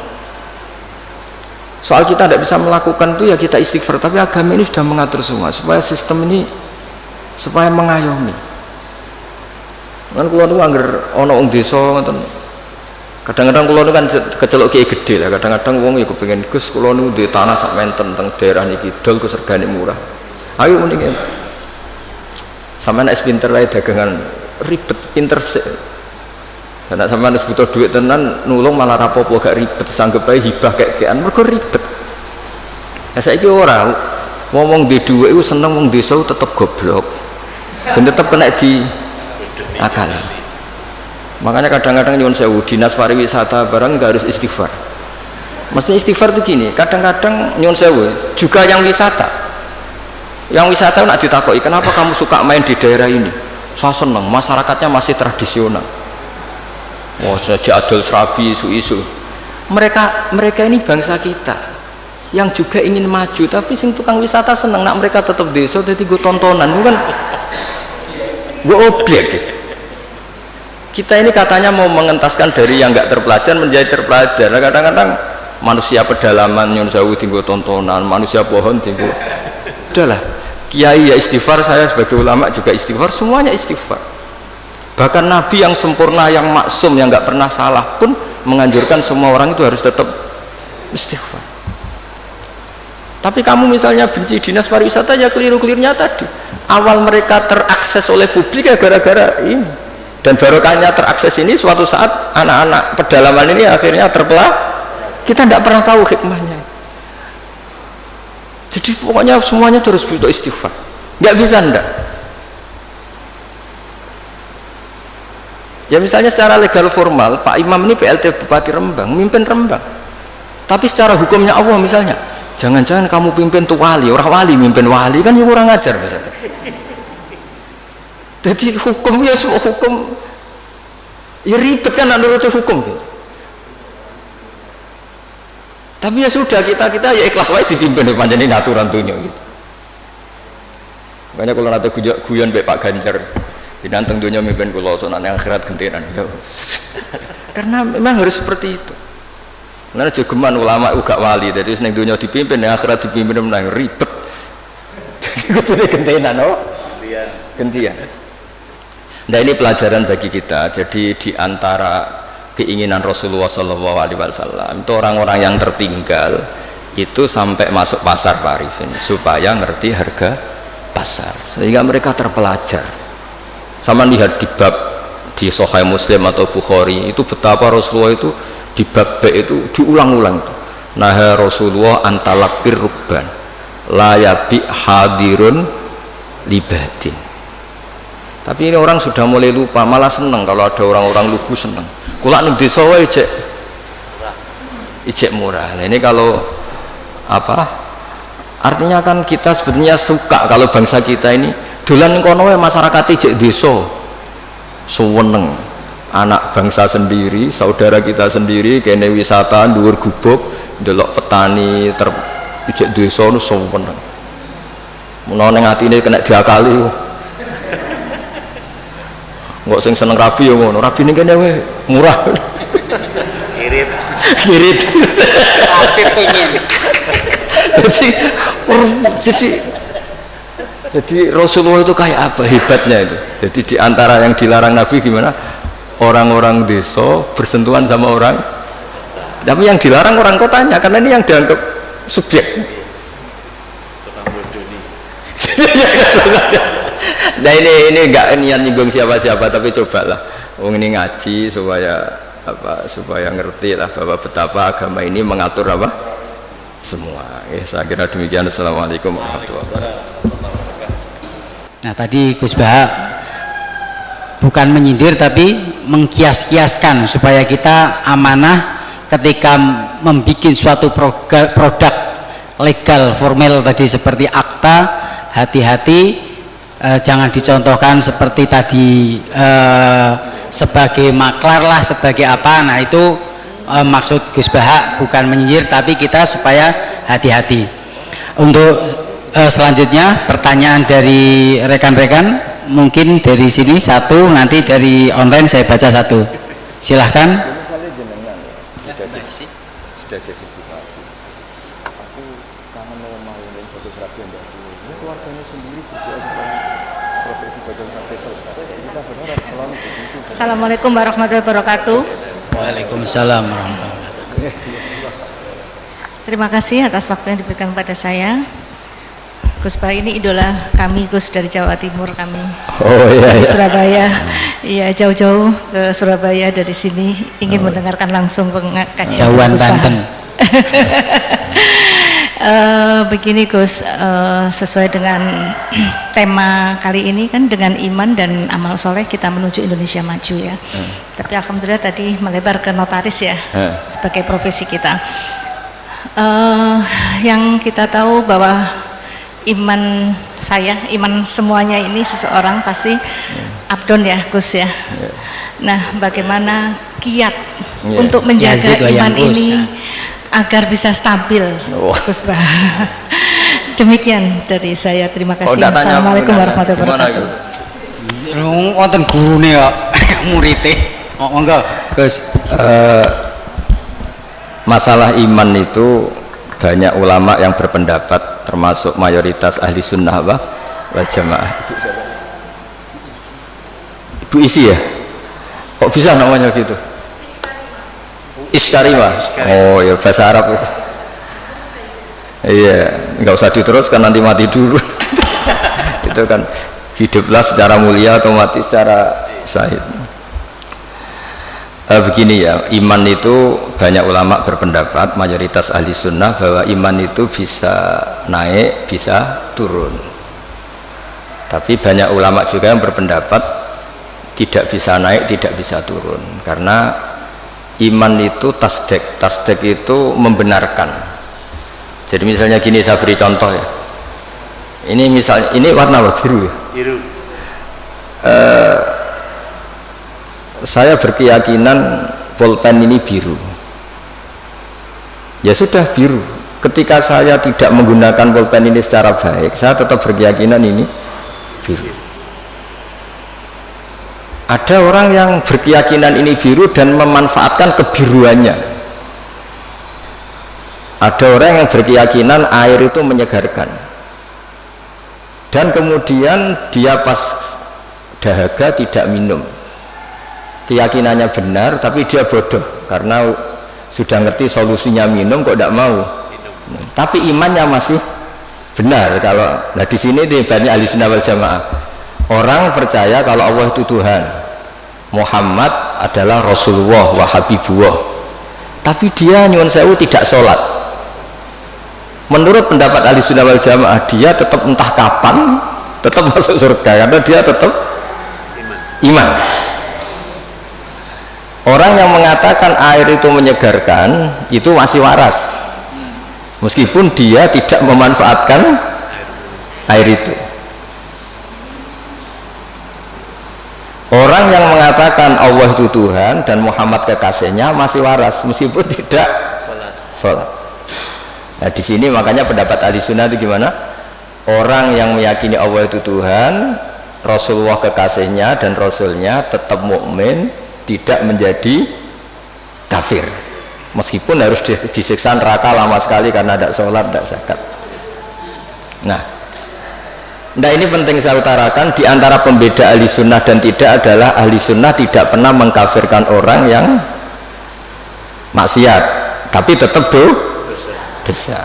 Soal kita tidak bisa melakukan itu ya kita istighfar, tapi agama ini sudah mengatur semua supaya sistem ini supaya mengayomi. Kan kula niku angger ana wong desa ngoten. Kadang-kadang kula niku kan kecelok kiai gede lah, kadang-kadang wong ya kepengin Gus kula niku duwe tanah sak menten teng daerah niki dol Gus regane murah. Ayo mending sampeyan nek pinter wae dagangan ribet pinter sik. Dan nek sampeyan wis butuh duit tenan nulung malah rapopo gak ribet, sanggep ae hibah kek-kekan mergo ribet. Lah saiki ora ngomong di dhuwit iku seneng wong desa tetep goblok. Dan tetep kena di akal. Makanya kadang-kadang nyuwun sewu dinas pariwisata barang nggak harus istighfar. Mestinya istighfar itu gini, kadang-kadang nyuwun sewu juga yang wisata nak ditakoki kenapa kamu suka main di daerah ini, saya seneng masyarakatnya masih tradisional. Wah sejak adol serabi isu-isu mereka ini bangsa kita yang juga ingin maju, tapi sing tukang wisata seneng nak mereka tetap desa jadi gue tontonan bukan gue objek gitu. Kita ini katanya mau mengentaskan dari yang nggak terpelajar menjadi terpelajar. Kadang-kadang manusia pedalaman nyun sewu tinggal tontonan, manusia pohon tinggal. Udahlah, kiai ya istighfar, saya sebagai ulama juga istighfar, semuanya istighfar. Bahkan Nabi yang sempurna, yang maksum, yang nggak pernah salah pun menganjurkan semua orang itu harus tetap istighfar. Tapi kamu misalnya benci dinas pariwisata ya keliru-kelirunya tadi. Awal mereka terakses oleh publik ya gara-gara ini. Dan barokahnya terakses ini suatu saat anak-anak pedalaman ini akhirnya terbelah. Kita tidak pernah tahu hikmahnya. Jadi pokoknya semuanya terus butuh istighfar. Nggak bisa ndak. Ya misalnya secara legal formal Pak Imam ini PLT Bupati Rembang, mimpin Rembang. Tapi secara hukumnya Allah misalnya, jangan-jangan kamu pimpin tuh wali, orang wali mimpin wali kan yang kurang ajar misalnya. Jadi hukumnya semua hukum ya ribet kan menurut hukum gitu. Tapi ya sudah kita ya ikhlas wae dipimpin pancen aturan dunia gitu. Makanya kalau nanti guyon mbek Pak Ganjar dinanteng dunia mimpin kula sonan akhirat gentenan ya. Karena memang harus seperti itu. Karena jogeman ulama uga wali jadi ning dunia dipimpin ning akhirat dipimpin menang ribet. Jadi kudune gentenan oh. Gantian. Nah ini pelajaran bagi kita. Jadi di antara keinginan Rasulullah SAW itu orang-orang yang tertinggal itu sampai masuk pasar Pak Arifin supaya ngerti harga pasar sehingga mereka terpelajar. Sama lihat di bab di Sahih Muslim atau Bukhari itu betapa Rasulullah itu di bab B itu diulang-ulang itu. Nah Rasulullah antalakir rukban layabi hadirun libadin. Tapi ini orang sudah mulai lupa, malah seneng kalau ada orang-orang lugu seneng. Kulak ning desa wae ijek murah. Nah, ini kalau apa? Artinya kan kita sebetulnya suka kalau bangsa kita ini dolan ning kono wae masyarakat ijek desa. Suweneng. Anak bangsa sendiri, saudara kita sendiri kene wisata dhuwur gubuk, ndelok petani ijek desa nu suweneng. Menawa ning atine kena diakali. Nggak sing seneng rabi ya ngono, rabi ini kayaknya murah. Irit. Ngirit.
Aktif pengen.
Jadi Rasulullah itu kayak apa hebatnya itu. Jadi di antara yang dilarang Nabi gimana? Orang-orang desa bersentuhan sama orang. Tapi yang dilarang orang kotanya karena ini yang dianggap subjek. Nah ini enggak niat nyinggung siapa-siapa, tapi cobalah ini ngaji supaya ngerti lah bahwa betapa agama ini mengatur apa semua. Saya kira demikian. Assalamualaikum warahmatullahi wabarakatuh.
Nah tadi Gus Baha bukan menyindir tapi mengkias-kiaskan supaya kita amanah ketika membuat suatu produk legal formal tadi seperti akta. Hati-hati, jangan dicontohkan seperti tadi sebagai maklar lah, sebagai apa. Nah itu maksud Gus Baha bukan menyindir tapi kita supaya hati-hati. Untuk selanjutnya pertanyaan dari rekan-rekan, mungkin dari sini satu, nanti dari online saya baca satu. Silahkan.
Sudah jadi bupati. Aku kangen mau yang bagus rapi yang ini keluarganya sendiri juga supaya profesi bagian rapi selesai. Kita berharap selalu begitu.
Assalamualaikum warahmatullahi wabarakatuh.
Waalaikumsalam warahmatullahi wabarakatuh.
Terima kasih atas waktu yang diberikan kepada saya. Gus Baha ini idola kami, Gus, dari Jawa Timur kami.
Oh iya,
di
iya.
Surabaya. Iya, jauh-jauh ke Surabaya dari sini ingin mendengarkan langsung pengajian
Jauhan
Gus Baha.
Banten.
Begini Gus, sesuai dengan tema kali ini kan dengan iman dan amal soleh kita menuju Indonesia maju ya. Tapi alhamdulillah tadi melebar ke notaris ya sebagai profesi kita. Yang kita tahu bahwa iman saya, iman semuanya ini seseorang pasti abdon ya Gus ya. Nah bagaimana kiat untuk menjaga iman ini agar bisa stabil Gus Baha. Demikian dari saya, terima kasih. Assalamualaikum warahmatullahi wabarakatuh.
Wonten gurune kok muridé. Monggo Gus.
Masalah iman itu banyak ulama yang berpendapat, termasuk mayoritas ahli sunnah wal jamaah. Ibu Isi ya? Kok bisa namanya gitu? Iskarima. Oh ya bahasa Arab itu. Iya, nggak usah diteruskan nanti mati dulu. Itu kan hiduplah secara mulia atau mati secara syahid. Begini ya, iman itu banyak ulama berpendapat, mayoritas ahli sunnah bahwa iman itu bisa naik, bisa turun. Tapi banyak ulama juga yang berpendapat tidak bisa naik, tidak bisa turun. Karena iman itu tasdek, tasdek itu membenarkan. Jadi misalnya gini, saya beri contoh ya. Ini misalnya, ini warna apa? Biru ya? Biru. Saya berkeyakinan pulpen ini biru. Ya sudah biru. Ketika saya tidak menggunakan pulpen ini secara baik, saya tetap berkeyakinan ini biru. Ada orang yang berkeyakinan ini biru dan memanfaatkan kebiruannya. Ada orang yang berkeyakinan air itu menyegarkan. Dan kemudian dia pas dahaga tidak minum. Keyakinannya benar tapi dia bodoh karena sudah ngerti solusinya minum kok tidak mau. Tapi imannya masih benar. Kalau nah di sini di banyak ahli sunnah wal jamaah, orang percaya kalau Allah itu Tuhan, Muhammad adalah Rasulullah wa Habibullah, tapi dia nyuwun sewu tidak sholat. Menurut pendapat ahli sunnah wal jamaah, dia tetap entah kapan tetap masuk surga karena dia tetap iman. Orang yang mengatakan air itu menyegarkan itu masih waras, meskipun dia tidak memanfaatkan air itu. Orang yang mengatakan Allah itu Tuhan dan Muhammad kekasihnya masih waras, meskipun tidak sholat. Nah di sini makanya pendapat ahli sunnah itu gimana? Orang yang meyakini Allah itu Tuhan, Rasulullah kekasihnya dan Rasulnya tetap mukmin, tidak menjadi kafir. meskipun harus disiksa neraka lama sekali karena tidak sholat, tidak zakat. Nah ini penting saya utarakan, di antara pembeda ahli sunnah dan tidak adalah ahli sunnah tidak pernah mengkafirkan orang yang maksiat, tapi tetap dosa.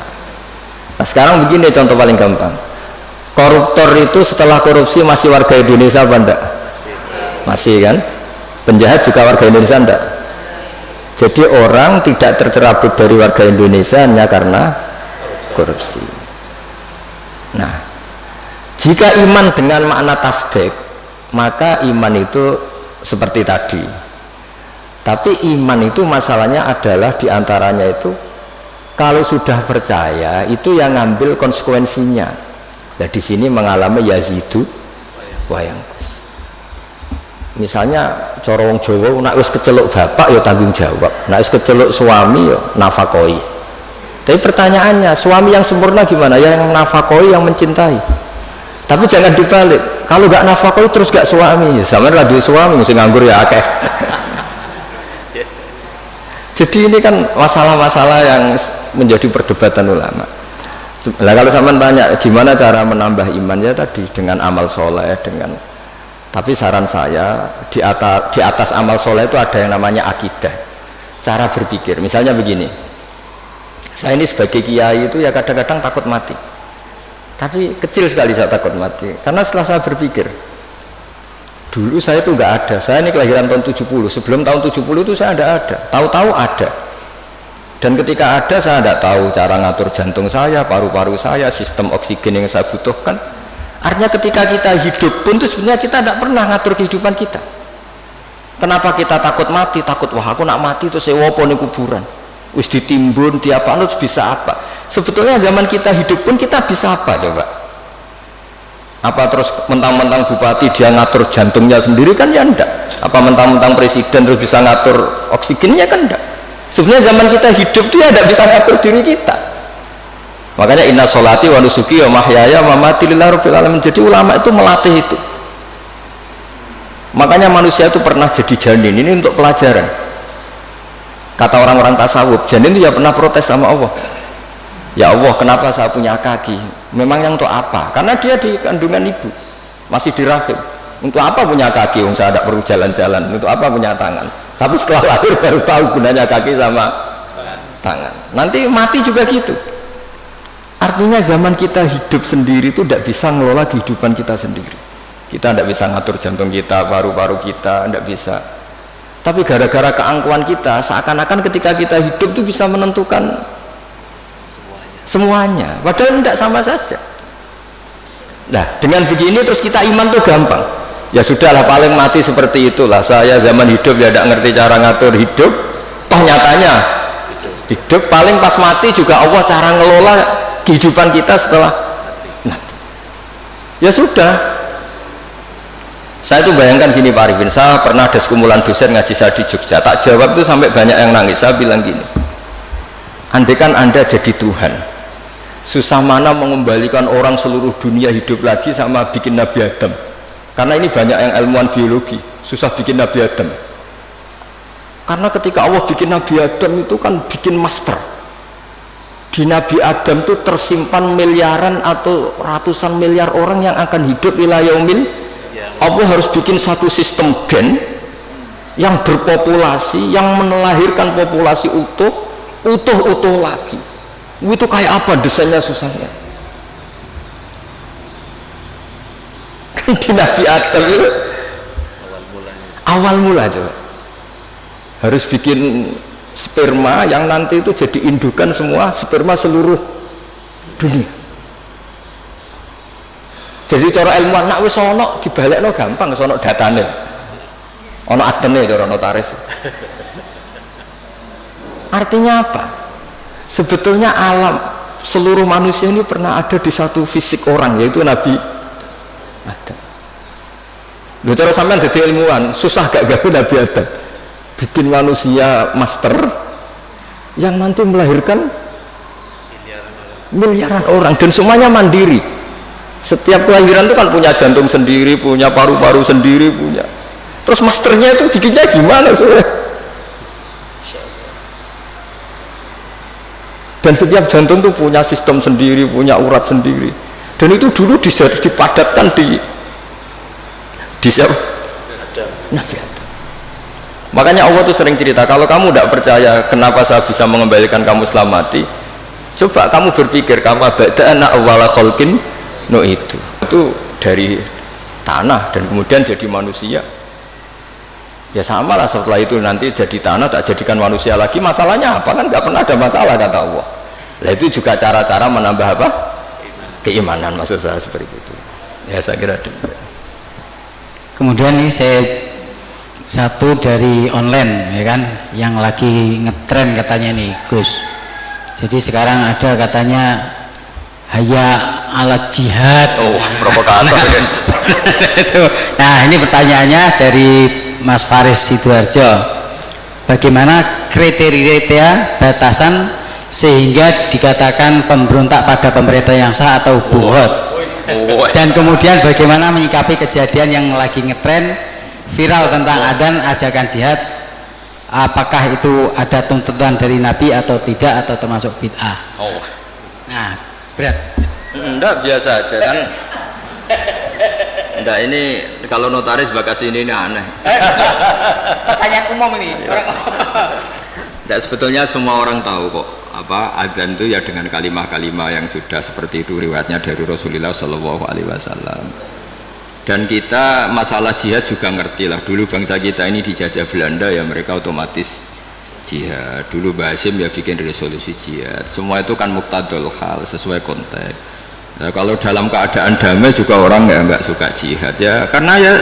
Nah sekarang begini contoh paling gampang, koruptor itu setelah korupsi masih warga Indonesia apa enggak? Masih kan? Penjahat juga warga Indonesia enggak? Jadi orang tidak tercerabut dari warga Indonesia hanya karena korupsi. Nah, jika iman dengan makna tasdik, maka iman itu seperti tadi. Tapi iman itu masalahnya adalah diantaranya itu kalau sudah percaya itu yang ngambil konsekuensinya. Nah di sini mengalami yazidu wayangkus. Misalnya cara wong Jawa nek wis keceluk bapak ya tanggung jawab, nek wis keceluk suami ya nafakoi. Tapi pertanyaannya, suami yang sempurna gimana? Yang nafakoi, yang mencintai. Tapi jangan dibalik, kalau gak nafakoi terus gak suami, sama lah duwe suami mesti nganggur ya akeh. Jadi ini kan masalah-masalah yang menjadi perdebatan ulama. Nah kalau sampean tanya gimana cara menambah iman, ya tadi dengan amal soleh, dengan. Tapi saran saya di atas amal soleh itu ada yang namanya akidah, cara berpikir. Misalnya begini, saya ini sebagai kiai itu ya kadang-kadang takut mati, tapi kecil sekali saya takut mati karena setelah saya berpikir, dulu saya itu nggak ada, saya ini kelahiran tahun 70, sebelum tahun 70 itu saya tidak ada, tahu-tahu ada. Dan ketika ada saya tidak tahu cara ngatur jantung saya, paru-paru saya, sistem oksigen yang saya butuhkan. Artinya ketika kita hidup pun itu sebenarnya kita tidak pernah ngatur kehidupan kita. Kenapa kita takut mati? Takut wah aku nak mati itu saya wopo ning kuburan, wis ditimbun tiap anu bisa apa? Sebetulnya zaman kita hidup pun kita bisa apa coba? Apa terus mentang-mentang bupati dia ngatur jantungnya sendiri kan ya enggak? Apa mentang-mentang presiden terus bisa ngatur oksigennya kan enggak? Sebenarnya zaman kita hidup itu ya tidak bisa ngatur diri kita. Makanya inna sholati wa nusuki wa mahyaya wa mamati lillahi rabbil alamin. Jadi ulama itu melatih itu. Makanya manusia itu pernah jadi janin, ini untuk pelajaran. Kata orang-orang tasawuf, janin itu ya pernah protes sama Allah. Ya Allah, kenapa saya punya kaki? Memang yang untuk apa? Karena dia di kandungan ibu, masih di rahim. Untuk apa punya kaki? Saya tidak perlu jalan-jalan. Untuk apa punya tangan? Tapi setelah lahir baru tahu gunanya kaki sama tangan. Nanti mati juga gitu. Artinya zaman kita hidup sendiri itu tidak bisa ngelola kehidupan kita sendiri. Kita tidak bisa ngatur jantung kita, paru-paru kita, tidak bisa. Tapi gara-gara keangkuhan kita, seakan-akan ketika kita hidup itu bisa menentukan semuanya. Padahal tidak, sama saja. Nah dengan begini terus kita iman tuh gampang. Ya sudahlah, paling mati seperti itulah. Saya zaman hidup ya tidak ngerti cara ngatur hidup. Toh nyatanya hidup paling pas mati juga Allah cara ngelola kehidupan kita setelah mati. Ya sudah. Saya itu bayangkan gini Pak Arifin, saya pernah ada sekumpulan dosen ngaji saya di Jogja, tak jawab itu sampai banyak yang nangis. Saya bilang gini, andaikan Anda jadi Tuhan, susah mana mengembalikan orang seluruh dunia hidup lagi sama bikin Nabi Adam. Karena ini banyak yang ilmuwan biologi, susah bikin Nabi Adam. Karena ketika Allah bikin Nabi Adam itu kan bikin master. Di Nabi Adam itu tersimpan miliaran atau ratusan miliar orang yang akan hidup ila yaumil. Allah harus bikin satu sistem gen yang berpopulasi, yang melahirkan populasi utuh lagi. Itu kayak apa desainnya susahnya? Di Nabi Adam itu awal mula coba harus bikin sperma yang nanti itu jadi indukan semua sperma seluruh dunia. Jadi cara ilmuwan nak wis ana dibalekno gampang, wis ana datane. Ana adene cara notaris. Artinya apa? Sebetulnya alam seluruh manusia ini pernah ada di satu fisik orang, yaitu Nabi Adam. Lho cara sampean dadi ilmuwan, susah gak gawe Nabi Adam. Bikin manusia master yang nanti melahirkan miliaran orang dan semuanya mandiri. Setiap kelahiran itu kan punya jantung sendiri, punya paru-paru sendiri, punya. Terus masternya itu bikinnya gimana soalnya? Dan setiap jantung tuh punya sistem sendiri, punya urat sendiri. Dan itu dulu dipadatkan di siapa? Nabi Adam. Makanya Allah tuh sering cerita, kalau kamu tidak percaya kenapa saya bisa mengembalikan kamu selamati, coba kamu berpikir, kamu bada'na awwala khalqin itu dari tanah dan kemudian jadi manusia. Ya sama lah, setelah itu nanti jadi tanah tak jadikan manusia lagi, masalahnya apa? Kan nggak pernah ada masalah kata Allah. Nah itu juga cara-cara menambah apa? Keimanan, maksud saya seperti itu. Ya saya kira demikian.
Kemudian ini saya satu dari online ya kan, yang lagi ngetren katanya nih Gus. Jadi sekarang ada katanya haya alat jihad.
Oh, provokator kan.
Nah ini pertanyaannya dari Mas Faris Sidoarjo, bagaimana kriteria batasan sehingga dikatakan pemberontak pada pemerintah yang sah atau buhot, dan kemudian bagaimana menyikapi kejadian yang lagi ngetren viral tentang adzan ajakan jihad, apakah itu ada tuntutan dari Nabi atau tidak, atau termasuk bid'ah? Nah berat.
Enggak, biasa aja kan. Enggak, ini kalau notaris bakas ini aneh.
Pertanyaan umum ini.
Enggak, sebetulnya semua orang tahu kok apa adzan itu ya dengan kalimah-kalimah yang sudah seperti itu riwayatnya dari Rasulullah Shallallahu Alaihi Wasallam. Dan kita masalah jihad juga ngerti lah. Dulu bangsa kita ini dijajah Belanda ya, mereka otomatis jihad. Dulu Mbah Hasyim ya bikin resolusi jihad. Semua itu kan muqtadul hal, sesuai konteks. Nah, kalau dalam keadaan damai juga orang ya nggak suka jihad ya, karena ya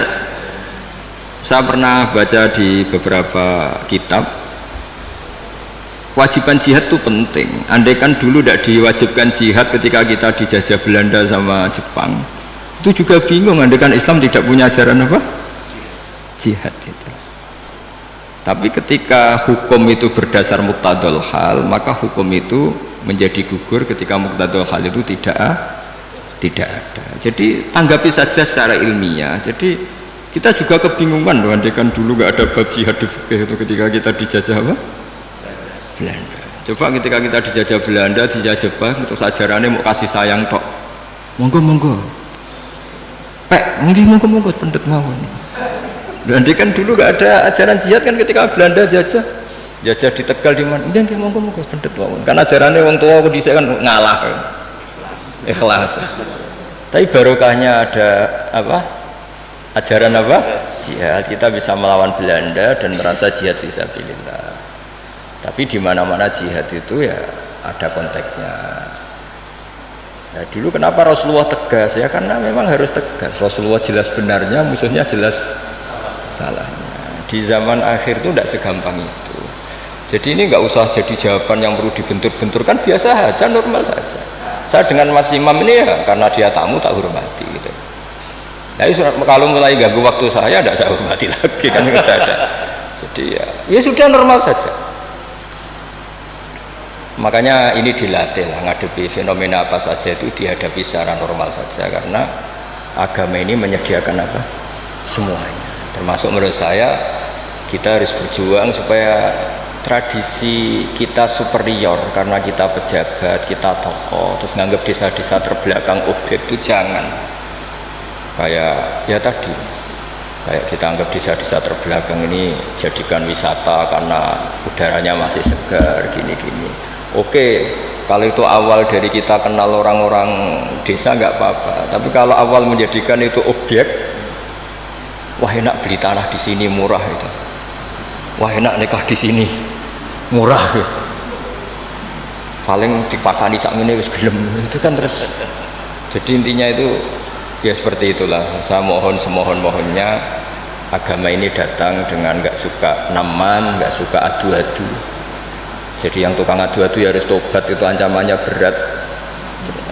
saya pernah baca di beberapa kitab kewajiban jihad itu penting. Andai kan dulu tidak diwajibkan jihad ketika kita dijajah Belanda sama Jepang, itu juga bingung. Andai kan Islam tidak punya ajaran apa? Jihad itu. Tapi ketika hukum itu berdasar muqtadul hal, maka hukum itu menjadi gugur ketika muqtadul hal itu tidak ada. Jadi tanggapi saja secara ilmiah. Jadi kita juga kebingungan loh, andai kan dulu nggak ada bab jihad di fikih itu ketika kita dijajah apa? Belanda. Coba ketika kita dijajah Belanda, dijajah Jepang, terus ajarannya mau kasih sayang tok. Monggo. Pek, monggo pendet mawon. Dan kan dulu nggak ada ajaran jihad kan ketika Belanda jajah di Tegal di mana? Nggih monggo pendet mawon. Kan ajarannya wong tua dhisik kan ngalah. Ikhlas. Tapi barokahnya ada apa? Ajaran apa? Jihad. Kita bisa melawan Belanda dan merasa jihad fisabilillah. Tapi di mana-mana jihad itu ya ada konteksnya. Nah, dulu kenapa Rasulullah tegas ya? Karena memang harus tegas. Rasulullah jelas benarnya, musuhnya jelas salahnya. Di zaman akhir itu tidak segampang itu. Jadi ini nggak usah jadi jawaban yang perlu dibentur-benturkan, biasa saja, normal saja. Saya dengan Mas Imam ini ya karena dia tamu tak hormati gitu. Nah, kalau mulai ganggu waktu saya tidak saya hormati lagi kan tidak ada. Jadi ya sudah normal saja. Makanya ini dilatih lah, ngadepi fenomena apa saja itu dihadapi secara normal saja, karena agama ini menyediakan apa? Semuanya. Termasuk menurut saya kita harus berjuang supaya tradisi kita superior karena kita pejabat, kita tokoh, terus nganggap desa-desa terbelakang objek itu jangan. Kayak ya tadi, kayak kita anggap desa-desa terbelakang ini jadikan wisata karena udaranya masih segar gini-gini. Oke, kalau itu awal dari kita kenal orang-orang desa nggak apa-apa. Tapi kalau awal menjadikan itu objek, wah enak beli tanah di sini murah itu. Wah enak nikah di sini murah gitu. Paling dipakani sak ngene wis gelem itu kan terus. Jadi intinya itu ya seperti itulah. Saya mohon semohon-mohonnya agama ini datang dengan nggak suka naman, nggak suka adu-adu. Jadi yang tukang adu-adu ya harus tobat, itu ancamannya berat.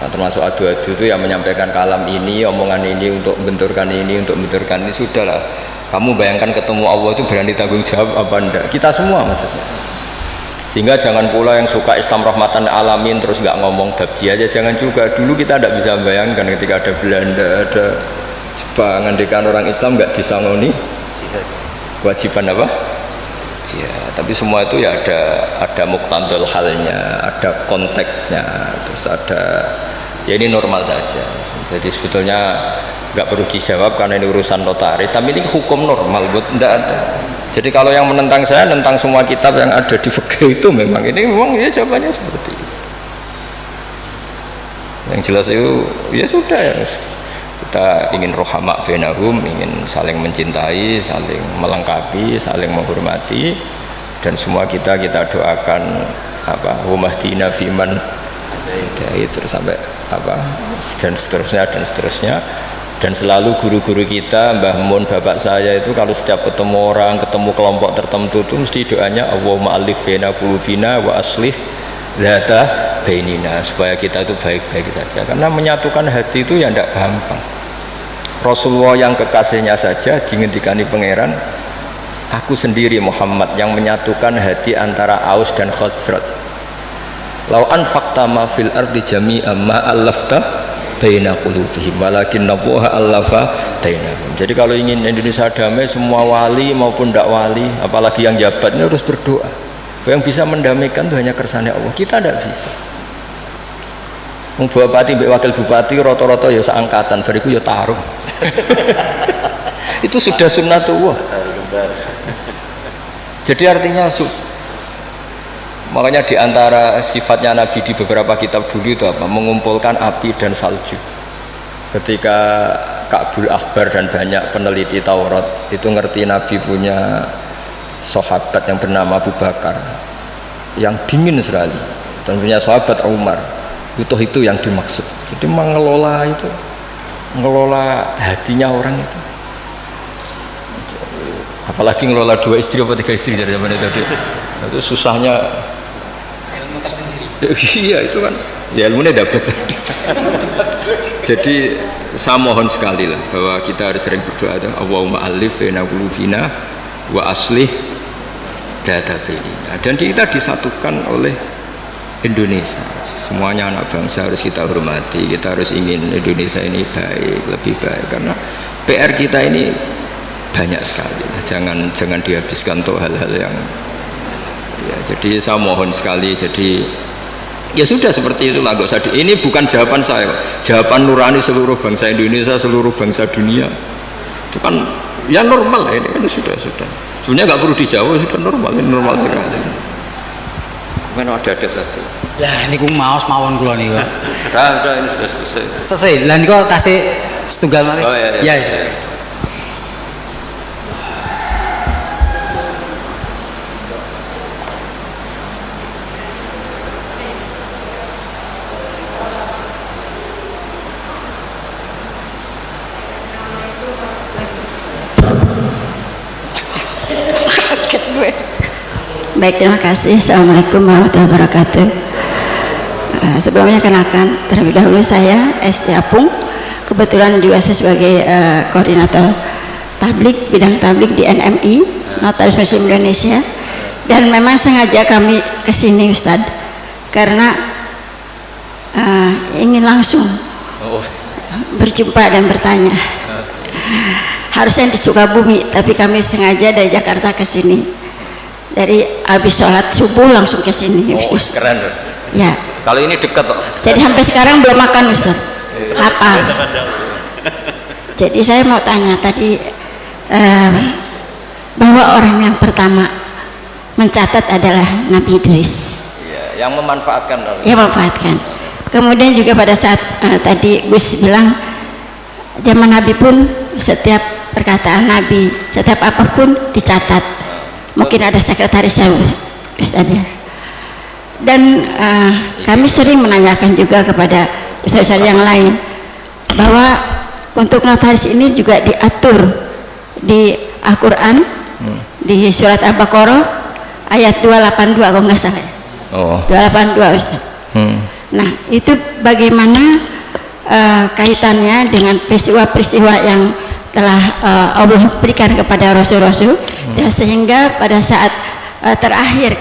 Termasuk adu-adu itu yang menyampaikan kalam ini, omongan ini untuk membenturkan ini, untuk membenturkan ini, sudahlah. Kamu bayangkan ketemu Allah itu berani tanggung jawab apa enggak? Kita semua maksudnya. Sehingga jangan pula yang suka Islam rahmatan alamin terus nggak ngomong bab jihad aja, jangan juga. Dulu kita tidak bisa bayangkan ketika ada Belanda, ada Jepang, andekan orang Islam nggak disangoni kewajiban apa? Jihad. tapi semua itu ya ada muktadul halnya, ada konteksnya, terus ada, ya ini normal saja. Jadi sebetulnya nggak perlu dijawab karena ini urusan notaris, tapi ini hukum normal, buat tidak ada. Jadi kalau yang menentang saya tentang semua kitab yang ada di fikih itu memang ya jawabannya seperti itu. Yang jelas itu ya sudah ya, kita ingin rohama bainahum, ingin saling mencintai, saling melengkapi, saling menghormati, dan semua kita doakan wa mahdina fiman hidayah, terus sampai dan seterusnya. Dan selalu guru-guru kita, Mbah Mun, bapak saya itu kalau setiap ketemu orang, ketemu kelompok tertentu itu mesti doanya Allahumma alif baina qulubina wa aslih dzata bainina, supaya kita itu baik-baik saja, karena menyatukan hati itu ya tidak gampang. Rasulullah yang kekasihnya saja dingendikani pangeran, aku sendiri Muhammad yang menyatukan hati antara Aus dan Khazraj. Lau anfaqta ma fil ardi jami'an ma allafta baina qulubihim walakin nabuha allafa bainahum. Jadi kalau ingin Indonesia damai, semua wali maupun tidak wali, apalagi yang jabat ini harus berdoa. Yang bisa mendamaikan itu hanya kersane Allah, kita tidak bisa. Bupati, wakil bupati, roto-roto ya seangkatan, bariku ya taruh. Itu sudah sunnatullah. Jadi artinya makanya diantara sifatnya Nabi di beberapa kitab dulu itu apa? Mengumpulkan api dan salju. Ketika Ka'bul Akhbar dan banyak peneliti Taurat itu ngerti Nabi punya sahabat yang bernama Abu Bakar yang dingin sekali, dan punya sahabat Umar, itu yang dimaksud. Jadi mengelola hatinya orang itu. Apalagi ngelola 2 istri atau 3 istri dari zaman itu susahnya.
Ilmu tersendiri.
Iya itu kan, ya ilmunya dapat. Jadi saya mohon sekali lah bahwa kita harus sering berdoa, Allahumma alif baina qulubina wa aslih dzata bainina. Dan kita disatukan oleh Indonesia. Semuanya anak bangsa harus kita hormati. Kita harus ingin Indonesia ini baik, lebih baik, karena PR kita ini banyak sekali. Jangan dihabiskan untuk hal-hal yang ya, jadi saya mohon sekali, jadi ya sudah seperti itulah, nggak usah ini bukan jawaban saya, jawaban nurani seluruh bangsa Indonesia, seluruh bangsa dunia. Itu kan ya normal, ini kan sudah sebenarnya nggak perlu dijawab, sudah normal, ini normal sekali. Mana ada saja
lah ini ku mawon kula niku.
Udah ini sudah selesai.
Lah niku tasih setunggal malih.
Oh iya.
Baik, terima kasih. Assalamualaikum warahmatullahi wabarakatuh. Sebelumnya kenalkan, terlebih dahulu saya ST Apung, kebetulan juga saya sebagai koordinator tablik, bidang tablik di NMI, Notaris Muslim Indonesia. Dan memang sengaja kami kesini Ustadz karena ingin langsung berjumpa dan bertanya. Harusnya di Sukabumi, tapi kami sengaja dari Jakarta ke sini. Dari habis sholat subuh langsung ke sini.
Keren.
Ya.
Kalau ini dekat kok.
Jadi sampai sekarang belum makan Ustaz. Lapar. Jadi saya mau tanya tadi bahwa orang yang pertama mencatat adalah Nabi Idris.
Iya, yang memanfaatkan.
Yang memanfaatkan. Kemudian juga pada saat tadi Gus bilang zaman Nabi pun setiap perkataan Nabi, setiap apapun dicatat. Mungkin ada sekretarisnya Ustaz ya. Dan kami sering menanyakan juga kepada ustaz-ustaz yang lain bahwa untuk notaris ini juga diatur di Al-Quran di surat Al-Baqarah ayat 282 kalau nggak salah. 282 Ustaz. Nah itu bagaimana kaitannya dengan peristiwa-peristiwa yang telah Allah berikan kepada Rasul-Rasul, dan sehingga pada saat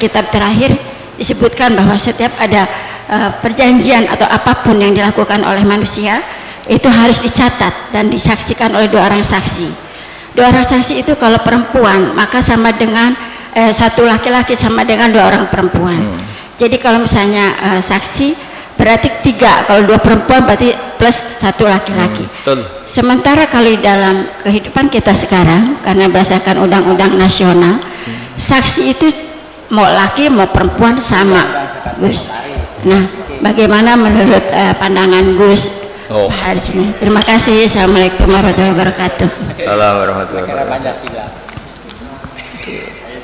kitab terakhir disebutkan bahwa setiap ada perjanjian atau apapun yang dilakukan oleh manusia itu harus dicatat dan disaksikan oleh 2 orang saksi. 2 orang saksi itu kalau perempuan maka sama dengan satu laki-laki sama dengan 2 orang perempuan. Jadi kalau misalnya saksi berarti 3, kalau 2 perempuan berarti plus 1 laki-laki. Sementara kalau di dalam kehidupan kita sekarang, karena berdasarkan undang-undang nasional, saksi itu mau laki mau perempuan sama, Gus. Nah, bagaimana menurut pandangan Gus? Di sini. Terima kasih. Assalamualaikum warahmatullahi wabarakatuh.
Assalamualaikum warahmatullahi
Negara
wabarakatuh.
Pancasila.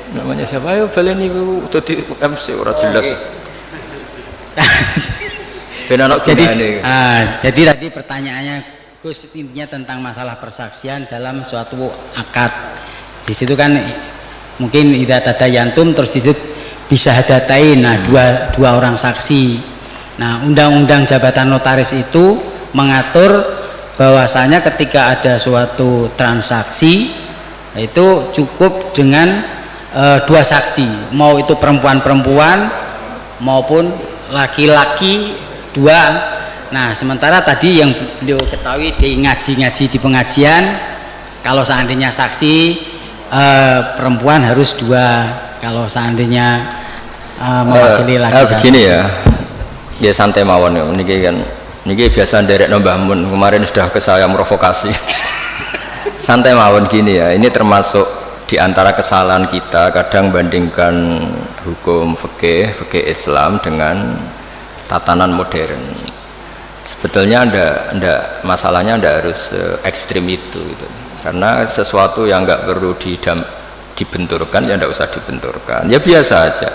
Namanya siapa ya? Balen itu tadi MC ora jelas. Ben anak gunane.
Jadi tadi pertanyaannya Gus intinya tentang masalah persaksian dalam suatu akad. Di situ kan mungkin idza tadayantum terus di situ bisa hadatain. Nah, dua orang saksi. Nah, undang-undang jabatan notaris itu mengatur bahwasanya ketika ada suatu transaksi itu cukup dengan 2 saksi, mau itu perempuan-perempuan maupun laki-laki 2. Nah, sementara tadi yang beliau ketahui di ngaji di pengajian, kalau seandainya saksi perempuan harus 2, kalau seandainya mewakili laki-laki.
Begini ya santai mawon ya. Niki biasa nderek Mbah Mun, kemarin sudah ke saya provokasi. Santai mawon gini ya, ini termasuk diantara kesalahan kita kadang bandingkan hukum fikih Islam dengan tatanan modern. Sebetulnya masalahnya ndak harus ekstrim itu gitu. Karena sesuatu yang nggak perlu dibenturkan ya ndak usah dibenturkan, ya biasa aja.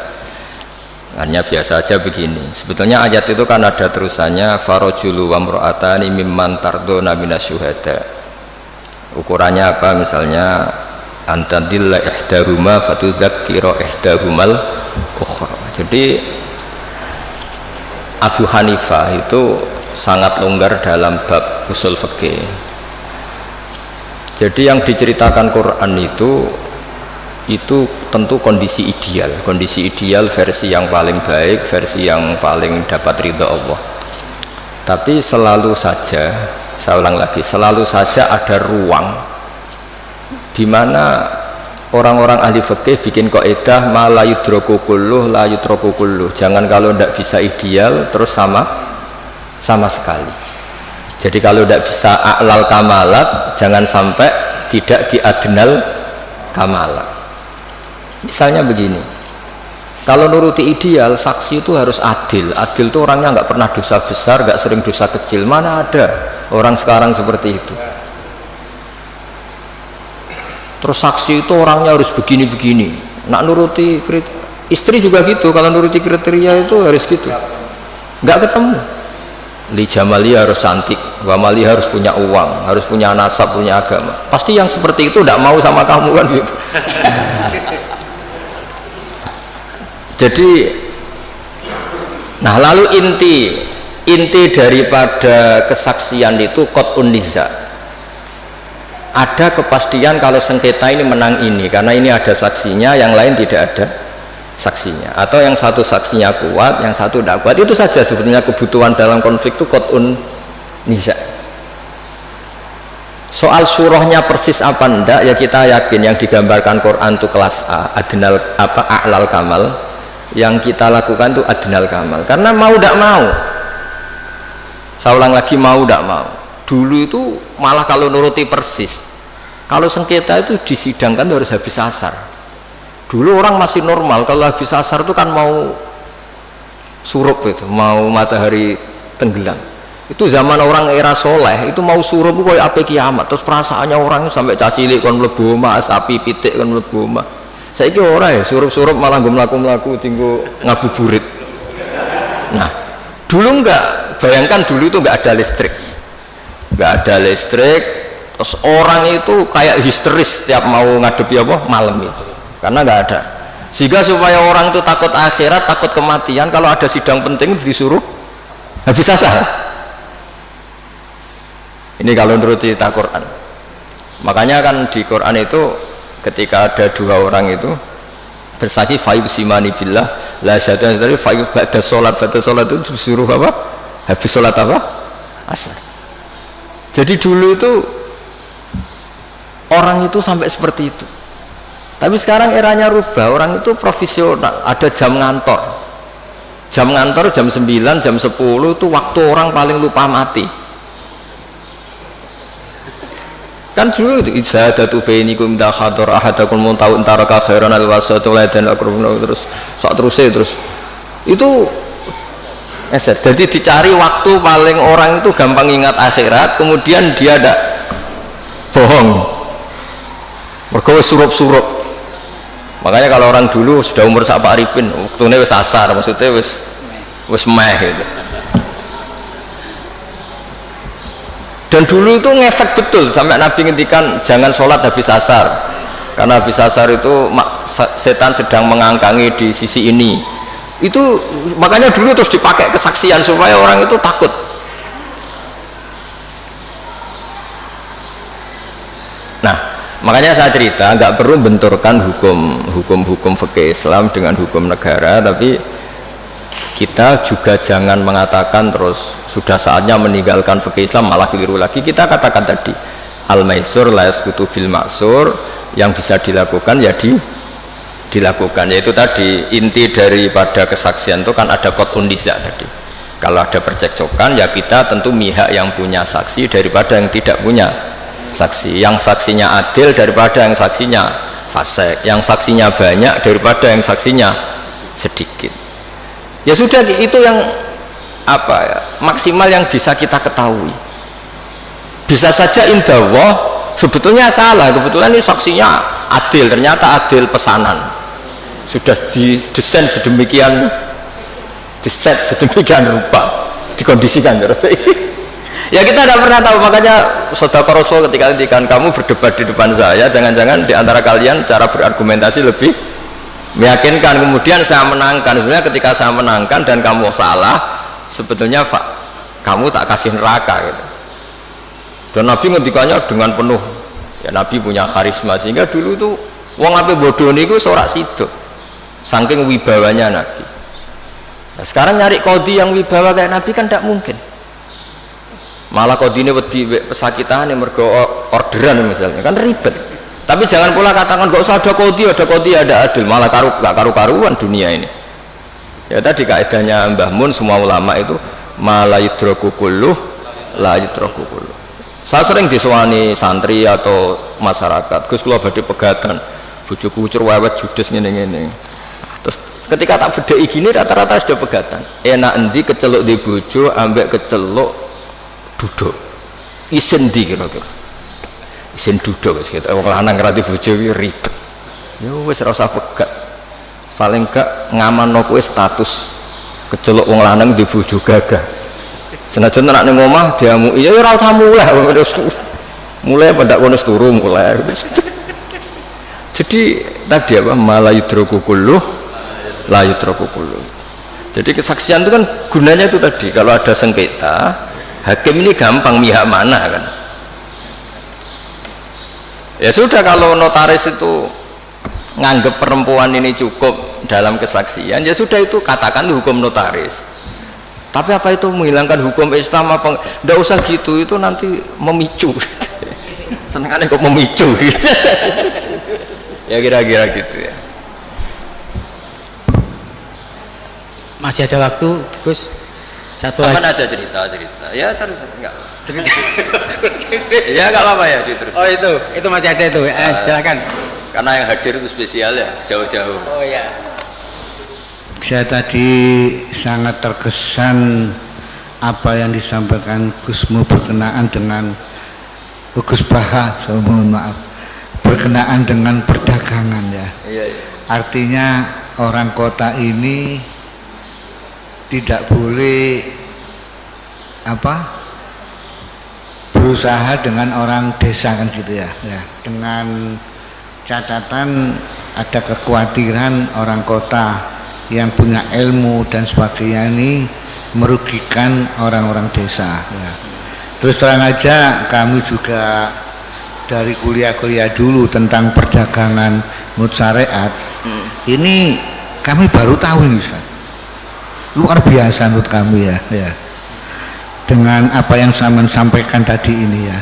Hanya biasa aja begini. Sebetulnya ayat itu kan ada terusannya farajulu wa imra'atani mimman tardona minasyuhada. Ukurannya apa? Misalnya antadilla ihdahuma fatudzakkira ihdahumal ukhra. Jadi Abu Hanifah itu sangat longgar dalam bab usul fikih. Jadi yang diceritakan Quran itu tentu kondisi ideal versi yang paling baik, versi yang paling dapat ridha Allah. Tapi selalu saja, saya ulang lagi, selalu saja ada ruang di mana orang-orang ahli fikih bikin kaidah ma la yudraku kulluh la yutraku kulluh. Jangan kalau tidak bisa ideal terus sama sekali. Jadi kalau tidak bisa a'lal kamalat, jangan sampai tidak di adnal kamalat. Misalnya begini, kalau nuruti ideal, saksi itu harus adil. Adil itu orangnya nggak pernah dosa besar, nggak sering dosa kecil. Mana ada orang sekarang seperti itu? Terus saksi itu orangnya harus begini-begini. Nak nuruti istri juga gitu. Kalau nuruti kriteria itu harus gitu. Nggak ketemu. Li jamali harus cantik, wa mali harus punya uang, harus punya nasab, punya agama. Pasti yang seperti itu tidak mau sama kamu kan gitu. Jadi, nah lalu inti daripada kesaksian itu qat'un niza. Ada kepastian kalau sengketa ini menang ini, karena ini ada saksinya, yang lain tidak ada saksinya. Atau yang satu saksinya kuat, yang satu tidak kuat. Itu saja sebetulnya kebutuhan dalam konflik itu qat'un niza. Soal surahnya persis apa enggak, ya kita yakin yang digambarkan Quran itu kelas A, adnal a'lal kamal. Yang kita lakukan itu adnal kamal, karena mau tidak mau, saya ulang lagi, mau tidak mau. Dulu itu malah kalau nuruti persis, kalau sengketa itu disidangkan harus habis asar. Dulu orang masih normal, kalau habis asar itu kan mau surup, itu mau matahari tenggelam. Itu zaman orang era soleh, itu mau surup itu kayak apa kiamat. Terus perasaannya orang sampai cacilik kon mlebu omah, sapi pitik kon mlebu omah. Saiki ora ya, surup-surup malah nggo mlaku-mlaku tinggo ngabuburit. Nah, dulu enggak, bayangkan dulu itu enggak ada listrik. Terus orang itu kayak histeris setiap mau ngadepi apa malam itu. Karena enggak ada. Sehingga supaya orang itu takut akhirat, takut kematian, kalau ada sidang penting disuruh habis asar. Ini kalau menurut cerita Quran. Makanya kan di Quran itu ketika ada 2 orang itu bersaksi fa'ib simani billah la syaitan dari fa'ib ba'da sholat itu disuruh apa? Habis sholat apa? Asar. Jadi dulu itu orang itu sampai seperti itu. Tapi sekarang eranya rubah, orang itu profesional, ada jam ngantor. Jam ngantor jam 9, jam 10 itu waktu orang paling lupa mati. Kan dulu itu izzadatu bainikum idza hadara ahadakum mutawun taraka khairan alwasatu dan akrabun terus sak terus itu jadi dicari waktu paling orang itu gampang ingat akhirat, kemudian dia ada bohong mergo surup-surup. Makanya kalau orang dulu sudah umur sak Pak Arifin waktune wis asar, maksudnya wis meh gitu. Dan dulu itu ngefek betul sampai Nabi ngendikan jangan sholat habis asar, karena habis asar itu setan sedang mengangkangi di sisi ini. Itu makanya dulu terus dipakai kesaksian supaya orang itu takut. Nah, makanya saya cerita nggak perlu benturkan hukum fikih Islam dengan hukum negara, tapi kita juga jangan mengatakan terus sudah saatnya meninggalkan fikih Islam malah keliru lagi. Kita katakan tadi al-maisur la yasqutu bil ma'sur, yang bisa dilakukan ya dilakukan, yaitu tadi inti daripada kesaksian itu kan ada qat'un niza tadi. Kalau ada percekcokan ya kita tentu mihak yang punya saksi daripada yang tidak punya saksi, yang saksinya adil daripada yang saksinya fasik, yang saksinya banyak daripada yang saksinya sedikit. Ya sudah, itu yang apa ya, maksimal yang bisa kita ketahui. Bisa saja indallah sebetulnya salah, kebetulan ini saksinya adil, ternyata adil pesanan, sudah didesain sedemikian, diset sedemikian rupa, dikondisikan terus. Ya kita tidak pernah tahu. Makanya Saudara Rasul ketika kamu berdebat di depan saya, jangan-jangan di antara kalian cara berargumentasi lebih meyakinkan, kemudian saya menangkan. Sebenarnya ketika saya menangkan dan kamu salah, sebetulnya kamu tak kasih neraka gitu. Dan Nabi ngendikannya dengan penuh, ya Nabi punya karisma sehingga dulu tuh wong ape bodoh niku sorak sido saking wibawanya Nabi. Nah, sekarang nyari kodi yang wibawa kayak Nabi kan tidak mungkin. Malah kodi ini wedi pesakitan yang mergo orderan misalnya kan ribet. Tapi jangan pula katakan gak usah ada kodi, ada adil, malah gak karu-karuan dunia ini. Ya tadi kaidahnya Mbah Mun, semua ulama itu la yudraku kulluh, la yudraku kulluh. Saya sering disewani santri atau masyarakat, Gus kula badhe pegatan, bojoku cerewet judes ngene-ngene. Terus ketika tak bedheki gini rata-rata sudah pegatan. Enak endi keceluk di bojo ambek keceluk duduk. Isin ndi kira-kira? Isin duduk wis gitu. Wong lanang ngrati bojo kuwi ribet. Ya wis ora usah pegat. Paling gak ngamanno kowe status keceluk wong lanang di bojo gagah. Senajan nek ning omah diamuki ya ora usah mulai pada kono turu mulai. Jadi tadi apa malayudroku kulluh la yudroku kulluh. Jadi kesaksian itu kan gunanya itu tadi, kalau ada sengketa hakim ini gampang mihak mana kan. Ya sudah, kalau notaris itu nganggap perempuan ini cukup dalam kesaksian, ya sudah itu katakan hukum notaris. Tapi apa itu menghilangkan hukum Islam apa? Nggak usah gitu, itu nanti memicu. Senengannya kok memicu gitu. Ya kira-kira gitu ya.
Masih ada waktu, Gus? Satu
Kapan
lagi.
aja cerita. Ya cerita enggak. Ya nggak apa-apa ya diterus.
Oh itu masih ada itu. Silakan.
Karena yang hadir itu spesial ya, jauh-jauh.
Oh ya.
Saya tadi sangat terkesan apa yang disampaikan Gusmu berkenaan dengan Gus Baha, saya mohon maaf, berkenaan dengan perdagangan ya.
Iya.
Artinya orang kota ini tidak boleh berusaha dengan orang desa kan gitu ya. Dengan catatan ada kekhawatiran orang kota yang punya ilmu dan sebagainya ini merugikan orang-orang desa ya. Terus terang aja kami juga dari kuliah-kuliah dulu tentang perdagangan menurut syariat ini kami baru tahu ini Ustaz. Luar biasa menurut kami ya dengan apa yang saya sampaikan tadi ini ya.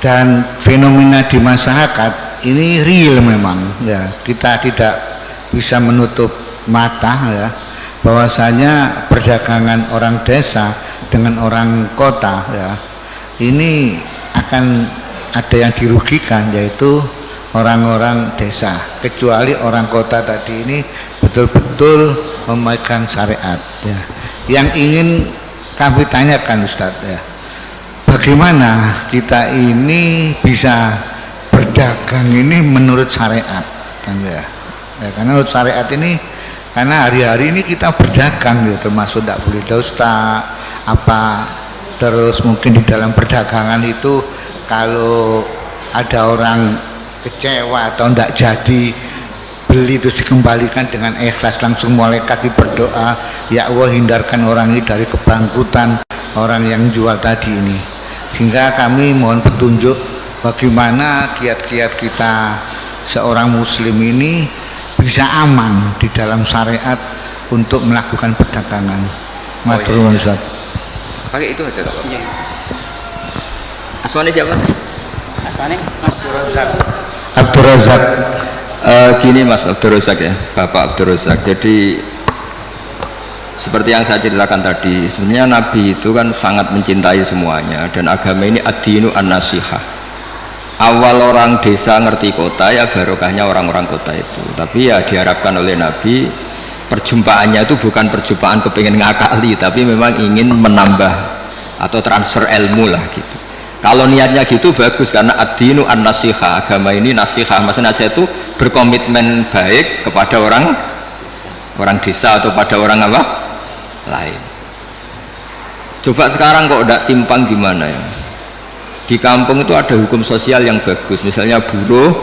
Dan fenomena di masyarakat ini real memang ya, kita tidak bisa menutup mata ya, bahwasanya perdagangan orang desa dengan orang kota ya, ini akan ada yang dirugikan, yaitu orang-orang desa, kecuali orang kota tadi ini betul-betul memegang syariat ya. Yang ingin kami tanyakan Ustadz ya, bagaimana kita ini bisa berdagang ini menurut syariat kan ya, karena menurut syariat ini, karena hari-hari ini kita berdagang ya, termasuk tidak boleh dusta apa, terus mungkin di dalam perdagangan itu kalau ada orang kecewa atau tidak jadi beli itu dikembalikan dengan ikhlas, langsung malaikat berdoa, ya Allah hindarkan orang ini dari kebangkrutan orang yang jual tadi ini. Sehingga kami mohon petunjuk bagaimana kiat-kiat kita seorang muslim ini bisa aman di dalam syariat untuk melakukan perdagangan. Matur nuwun Ustaz.
Pakai itu aja Pak. Iya. Asmane siapa?
Asmane Mas
Abdul Razak.
Gini Mas Abdul Razak ya, Bapak Abdul Razak. Jadi seperti yang saya ceritakan tadi, sebenarnya Nabi itu kan sangat mencintai semuanya, dan agama ini ad-dinu an-nasihah. Awal orang desa ngerti kota ya barokahnya orang-orang kota itu, tapi ya diharapkan oleh Nabi perjumpaannya itu bukan perjumpaan kepingin ngakali, tapi memang ingin menambah atau transfer ilmu lah gitu. Kalau niatnya gitu bagus, karena ad-dinu an-nasihah, agama ini nasihah, maksudnya nasihat itu berkomitmen baik kepada orang desa atau pada orang apa lain. Coba sekarang kok udah timpang gimana ya? Di kampung itu ada hukum sosial yang bagus, misalnya buruh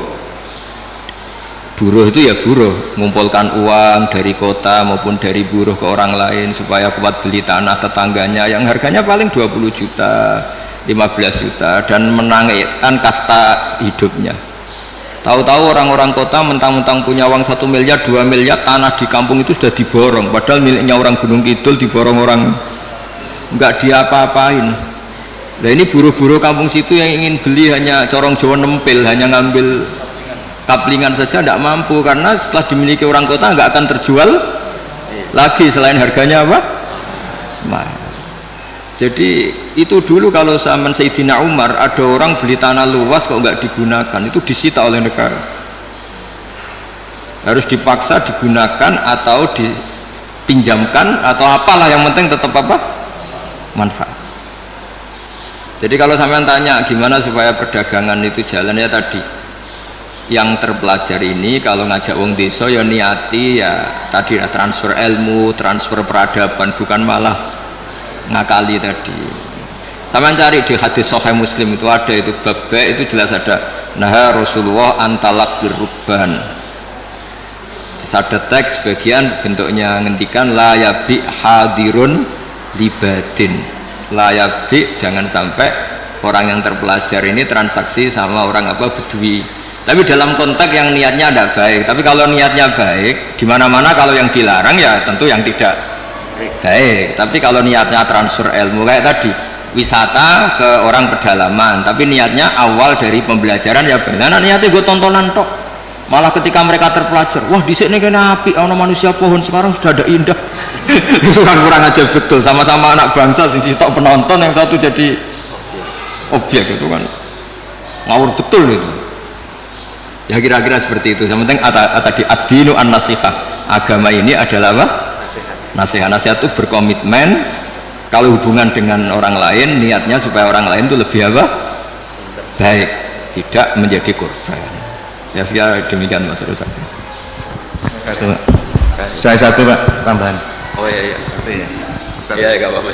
itu ya buruh, mengumpulkan uang dari kota maupun dari buruh ke orang lain supaya kuat beli tanah tetangganya yang harganya paling 20 juta 15 juta dan menaikkan kasta hidupnya. Tahu-tahu orang-orang kota mentang-mentang punya uang 1 miliar 2 miliar, tanah di kampung itu sudah diborong, padahal miliknya orang Gunung Kidul, diborong orang, nggak diapa-apain. Nah ini buruh-buruh kampung situ yang ingin beli hanya corong Jawa nempel, hanya ngambil kaplingan saja tidak mampu, karena setelah dimiliki orang kota nggak akan terjual lagi selain harganya apa? Mahal. Jadi itu dulu kalau zaman Sayyidina Umar ada orang beli tanah luas kok nggak digunakan, itu disita oleh negara, harus dipaksa digunakan atau dipinjamkan atau apalah, yang penting tetap apa? Manfaat. Jadi kalau sampean tanya gimana supaya perdagangan itu jalan, ya tadi yang terpelajar ini kalau ngajak wong desa ya niati ya tadi ya, transfer ilmu, transfer peradaban, bukan malah ngakali tadi. Sama cari di hadis Sahih Muslim itu ada, itu bab itu jelas ada, nah Rasulullah antalak birruban. Ada teks bagian bentuknya ngendikan la yabi hadirun libadin, la yabi, jangan sampai orang yang terpelajar ini transaksi sama orang apa bedui. Tapi dalam konteks yang niatnya ada baik. Tapi kalau niatnya baik, di mana-mana kalau yang dilarang ya tentu yang tidak baik. Tapi kalau niatnya transfer ilmu kayak tadi, wisata ke orang pedalaman, tapi niatnya awal dari pembelajaran ya benar. Nah, niatnya gue tontonan tok. Malah ketika mereka terpelajar, wah di sini kena api, ono manusia pohon sekarang sudah ada indah. Itu kan kurang aja betul. Sama-sama anak bangsa, sisi tok penonton, yang satu jadi objek, itu kan ngawur betul itu. Ya kira-kira seperti itu. Yang penting tadi ad-dinu an-nasihah, agama ini adalah apa? Nasihat. Nasihat itu berkomitmen kalau hubungan dengan orang lain, niatnya supaya orang lain itu lebih apa? Baik, tidak menjadi korban. Ya sekian demikian Mas Rusak.
Saya satu Pak, tambahan.
Oh iya.
Satu ya.
Iya, enggak apa-apa.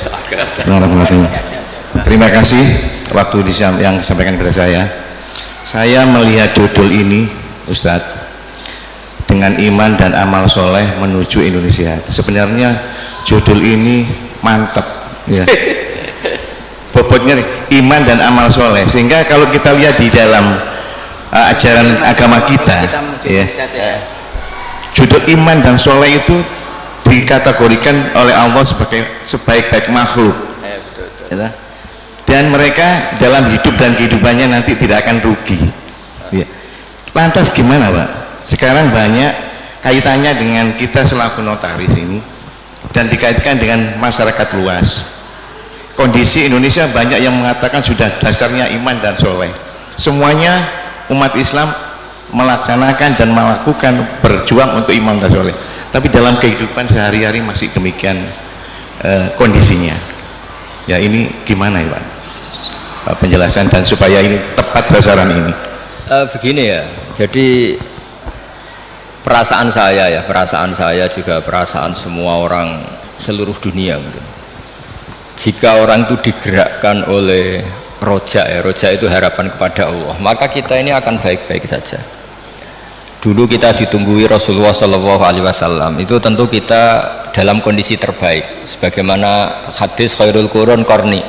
Terima kasih waktu yang disampaikan kepada saya. Saya melihat judul ini, Ustadz, dengan iman dan amal soleh menuju Indonesia. Sebenarnya judul ini mantap, ya. Bobotnya iman dan amal soleh. Sehingga kalau kita lihat di dalam ajaran agama kita, ya, judul iman dan soleh itu dikategorikan oleh Allah sebagai sebaik-baik makhluk. Ya. Dan mereka dalam hidup dan kehidupannya nanti tidak akan rugi, ya. Lantas gimana Pak? Sekarang banyak kaitannya dengan kita selaku notaris ini dan dikaitkan dengan masyarakat luas. Kondisi Indonesia banyak yang mengatakan sudah dasarnya iman dan soleh. Semuanya umat Islam melaksanakan dan melakukan berjuang untuk iman dan soleh. Tapi dalam kehidupan sehari-hari masih demikian kondisinya. Ya ini gimana ya Pak? Penjelasan dan supaya ini tepat sasaran ini.
Begini ya, jadi perasaan saya juga perasaan semua orang seluruh dunia mungkin. Jika orang itu digerakkan oleh roja itu harapan kepada Allah, maka kita ini akan baik-baik saja. Dulu kita ditunggui Rasulullah SAW, itu tentu kita dalam kondisi terbaik. Sebagaimana hadis khairul qurun qarni,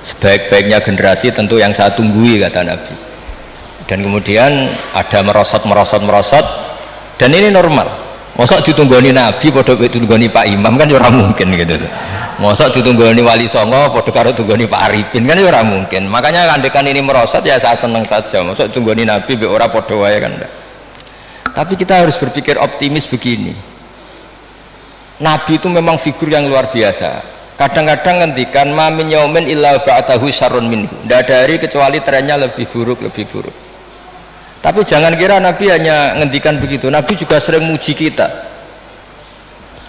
sebaik-baiknya generasi tentu yang saya tunggui, kata Nabi. Dan kemudian ada merosot, dan ini normal. Masa ditunggoni Nabi pada ditunggoni Pak Imam kan ora mungkin gitu. Masa ditunggoni Wali Songo pada karo tunggoni Pak Arifin kan ora mungkin. Makanya andekan ini merosot ya saya senang saja. Masa ditunggoni Nabi be ora padha wae kan enggak. Tapi kita harus berpikir optimis begini. Nabi itu memang figur yang luar biasa. Kadang-kadang ngendikan ma min yaumin illa ba'dahu syarrun minhu. Tidak ada hari kecuali trennya lebih buruk. Tapi jangan kira Nabi hanya ngendikan begitu. Nabi juga sering muji kita.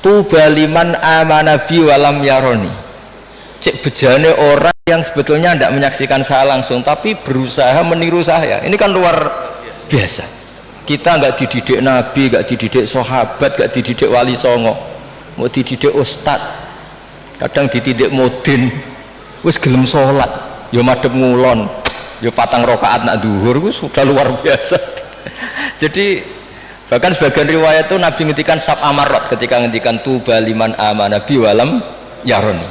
Tuba liman amana bi walam yaroni. Cek bejane orang yang sebetulnya tidak menyaksikan saya langsung tapi berusaha meniru saya. Ini kan luar biasa. Kita nggak dididik Nabi, nggak dididik sahabat, nggak dididik Wali Songo, mau dididik ustad. Kadang dididik modin, wis gelem sholat, yo madhep ngulon, yo patang rakaat nak duhur, itu sudah luar biasa. Jadi bahkan sebagian riwayat itu Nabi ngendikan sab amarat ketika ngendikan tuba liman amana bi walam yaroni.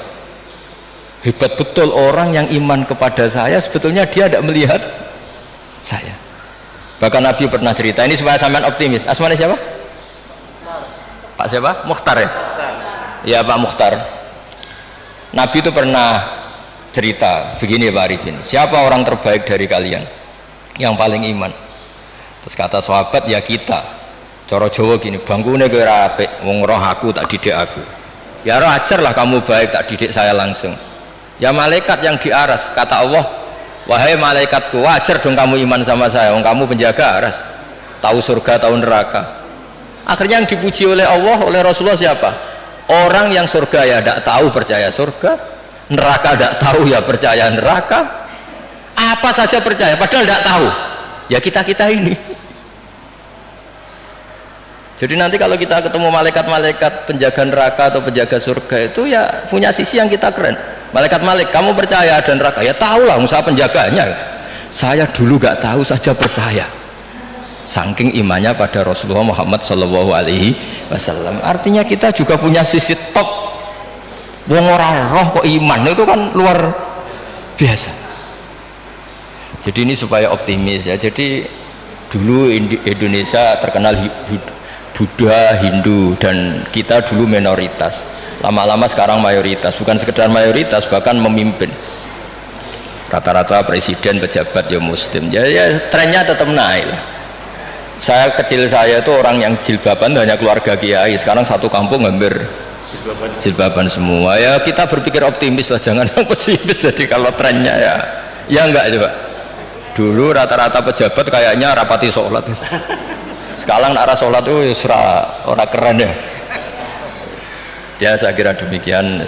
Hebat betul orang yang iman kepada saya, sebetulnya dia tidak melihat saya. Bahkan Nabi pernah cerita, ini supaya sampean optimis. Asmane siapa? Pak siapa? Mukhtar ya? Ya Pak Mukhtar. Nabi itu pernah cerita begini Pak Arifin, siapa orang terbaik dari kalian yang paling iman? Terus kata sahabat, ya kita. Cara Jawa gini, bangkune kowe ora apik, wong roh aku tak didik aku. Ya roh ajarlah kamu baik, tak didik saya langsung. Ya malaikat yang di aras, kata Allah, wahai malaikatku, wajar dong kamu iman sama saya, wong kamu penjaga aras, tahu surga tahu neraka. Akhirnya yang dipuji oleh Allah, oleh Rasulullah siapa? Orang yang surga ya tidak tahu percaya surga, neraka tidak tahu ya percaya neraka, apa saja percaya padahal tidak tahu. Ya kita ini. Jadi nanti kalau kita ketemu malaikat-malaikat penjaga neraka atau penjaga surga itu ya punya sisi yang kita keren. Malaikat kamu percaya ada neraka? Ya tahulah, usaha penjaganya. Saya dulu gak tahu saja percaya. Saking imannya pada Rasulullah Muhammad SAW. Artinya kita juga punya sisi top. Wong ora roh kok iman, itu kan luar biasa. Jadi ini supaya optimis ya. Jadi dulu Indonesia terkenal Buddha, Hindu, dan kita dulu minoritas. Lama-lama sekarang mayoritas, bukan sekedar mayoritas, bahkan memimpin. Rata-rata presiden, pejabat ya muslim. Ya trennya tetap naik lah. Kecil saya itu orang yang jilbaban hanya keluarga kiai. Sekarang satu kampung hampir jilbaban semua. Ya kita berpikir optimis lah, jangan yang pesimis. Jadi kalau trennya ya enggak coba. Dulu rata-rata pejabat kayaknya rapati sholat. Sekarang arah sholat itu orang keren ya. Ya saya kira demikian.